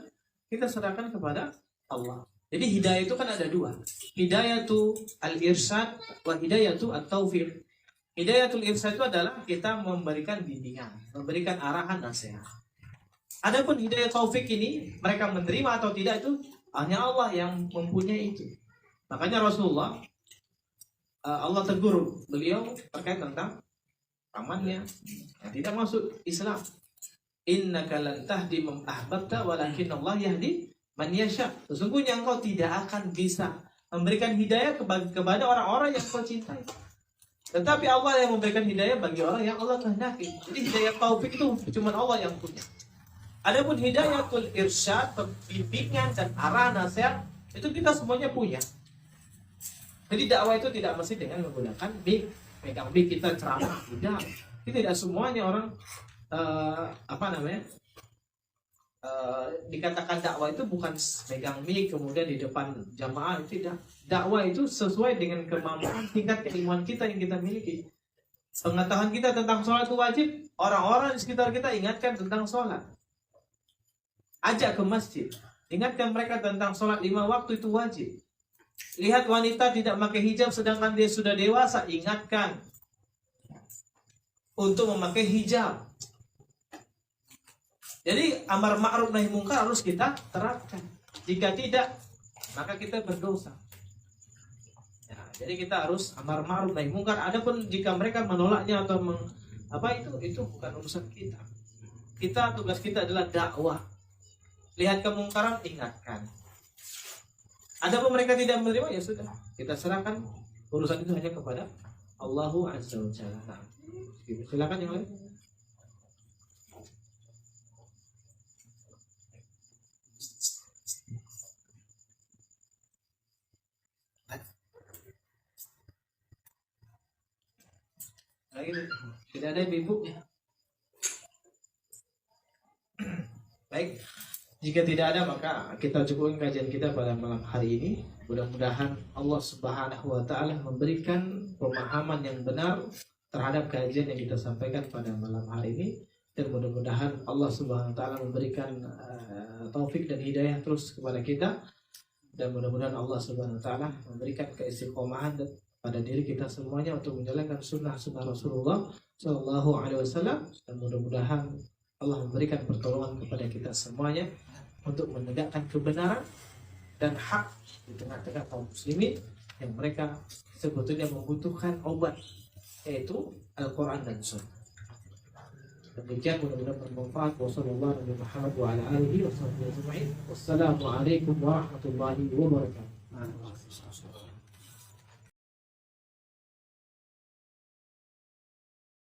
kita serahkan kepada Allah. Jadi hidayah itu kan ada dua. Hidayatu al-irsyad wa hidayatu at-taufiq. Hidayatul irsyad itu adalah kita memberikan bimbingan, memberikan arahan, nasihat. Adapun hidayah taufik ini, mereka menerima atau tidak itu hanya Allah yang mempunyai itu. Makanya Rasulullah, Allah tegur beliau terkait tentang pamannya yang tidak masuk Islam. Innaka lan tahdi man ahbabta walakin Allah yahdi man yasha. Sesungguhnya engkau tidak akan bisa memberikan hidayah kepada orang-orang yang kau cintai. Tetapi Allah yang memberikan hidayah bagi orang yang Allah kehendaki. Jadi hidayah taufik itu cuma Allah yang punya. Adapun hidayatul irsyad, bimbingan dan arah nasihat, itu kita semuanya punya. Jadi dakwah itu tidak mesti dengan menggunakan mic, megang mic kita ceramah, tidak. Tidak semuanya orang dikatakan dakwah itu bukan megang mic kemudian di depan jamaah, tidak. Dakwah itu sesuai dengan kemampuan tingkat keilmuan kita yang kita miliki. Pengetahuan kita tentang sholat itu wajib, orang-orang di sekitar kita ingatkan tentang sholat. Ajak ke masjid, ingatkan mereka tentang sholat 5 waktu itu wajib. Lihat wanita tidak pakai hijab sedangkan dia sudah dewasa, ingatkan untuk memakai hijab. Jadi amar ma'ruf nahi mungkar harus kita terapkan. Jika tidak, maka kita berdosa. Ya, jadi kita harus amar ma'ruf nahi mungkar. Adapun jika mereka menolaknya atau itu bukan urusan kita. Tugas kita adalah dakwah. Lihat kemungkaran, ingatkan. Adapun mereka tidak menerima, ya sudah, kita serahkan urusan itu hanya kepada Allahu Azza wa Jalla. Silakan yang lain. Lagi tidak ada ibu. Baik, jika tidak ada maka kita cukupkan kajian kita pada malam hari ini. Mudah-mudahan Allah Subhanahu wa taala memberikan pemahaman yang benar terhadap kajian yang kita sampaikan pada malam hari ini, dan mudah-mudahan Allah Subhanahu wa taala memberikan taufik dan hidayah terus kepada kita, dan mudah-mudahan Allah Subhanahu wa taala memberikan keistiqomahan pada diri kita semuanya untuk menjalankan sunnah-sunnah Rasulullah Shallallahu Alaihi Wasallam, dan mudah-mudahan Allah memberikan pertolongan kepada kita semuanya untuk menegakkan kebenaran dan hak di tengah-tengah kaum muslimin yang mereka sebetulnya membutuhkan obat, yaitu Al-Quran dan Sunnah. Demikian, mudah-mudahan bermanfaat. Wassalamualaikum warahmatullahi wabarakatuh.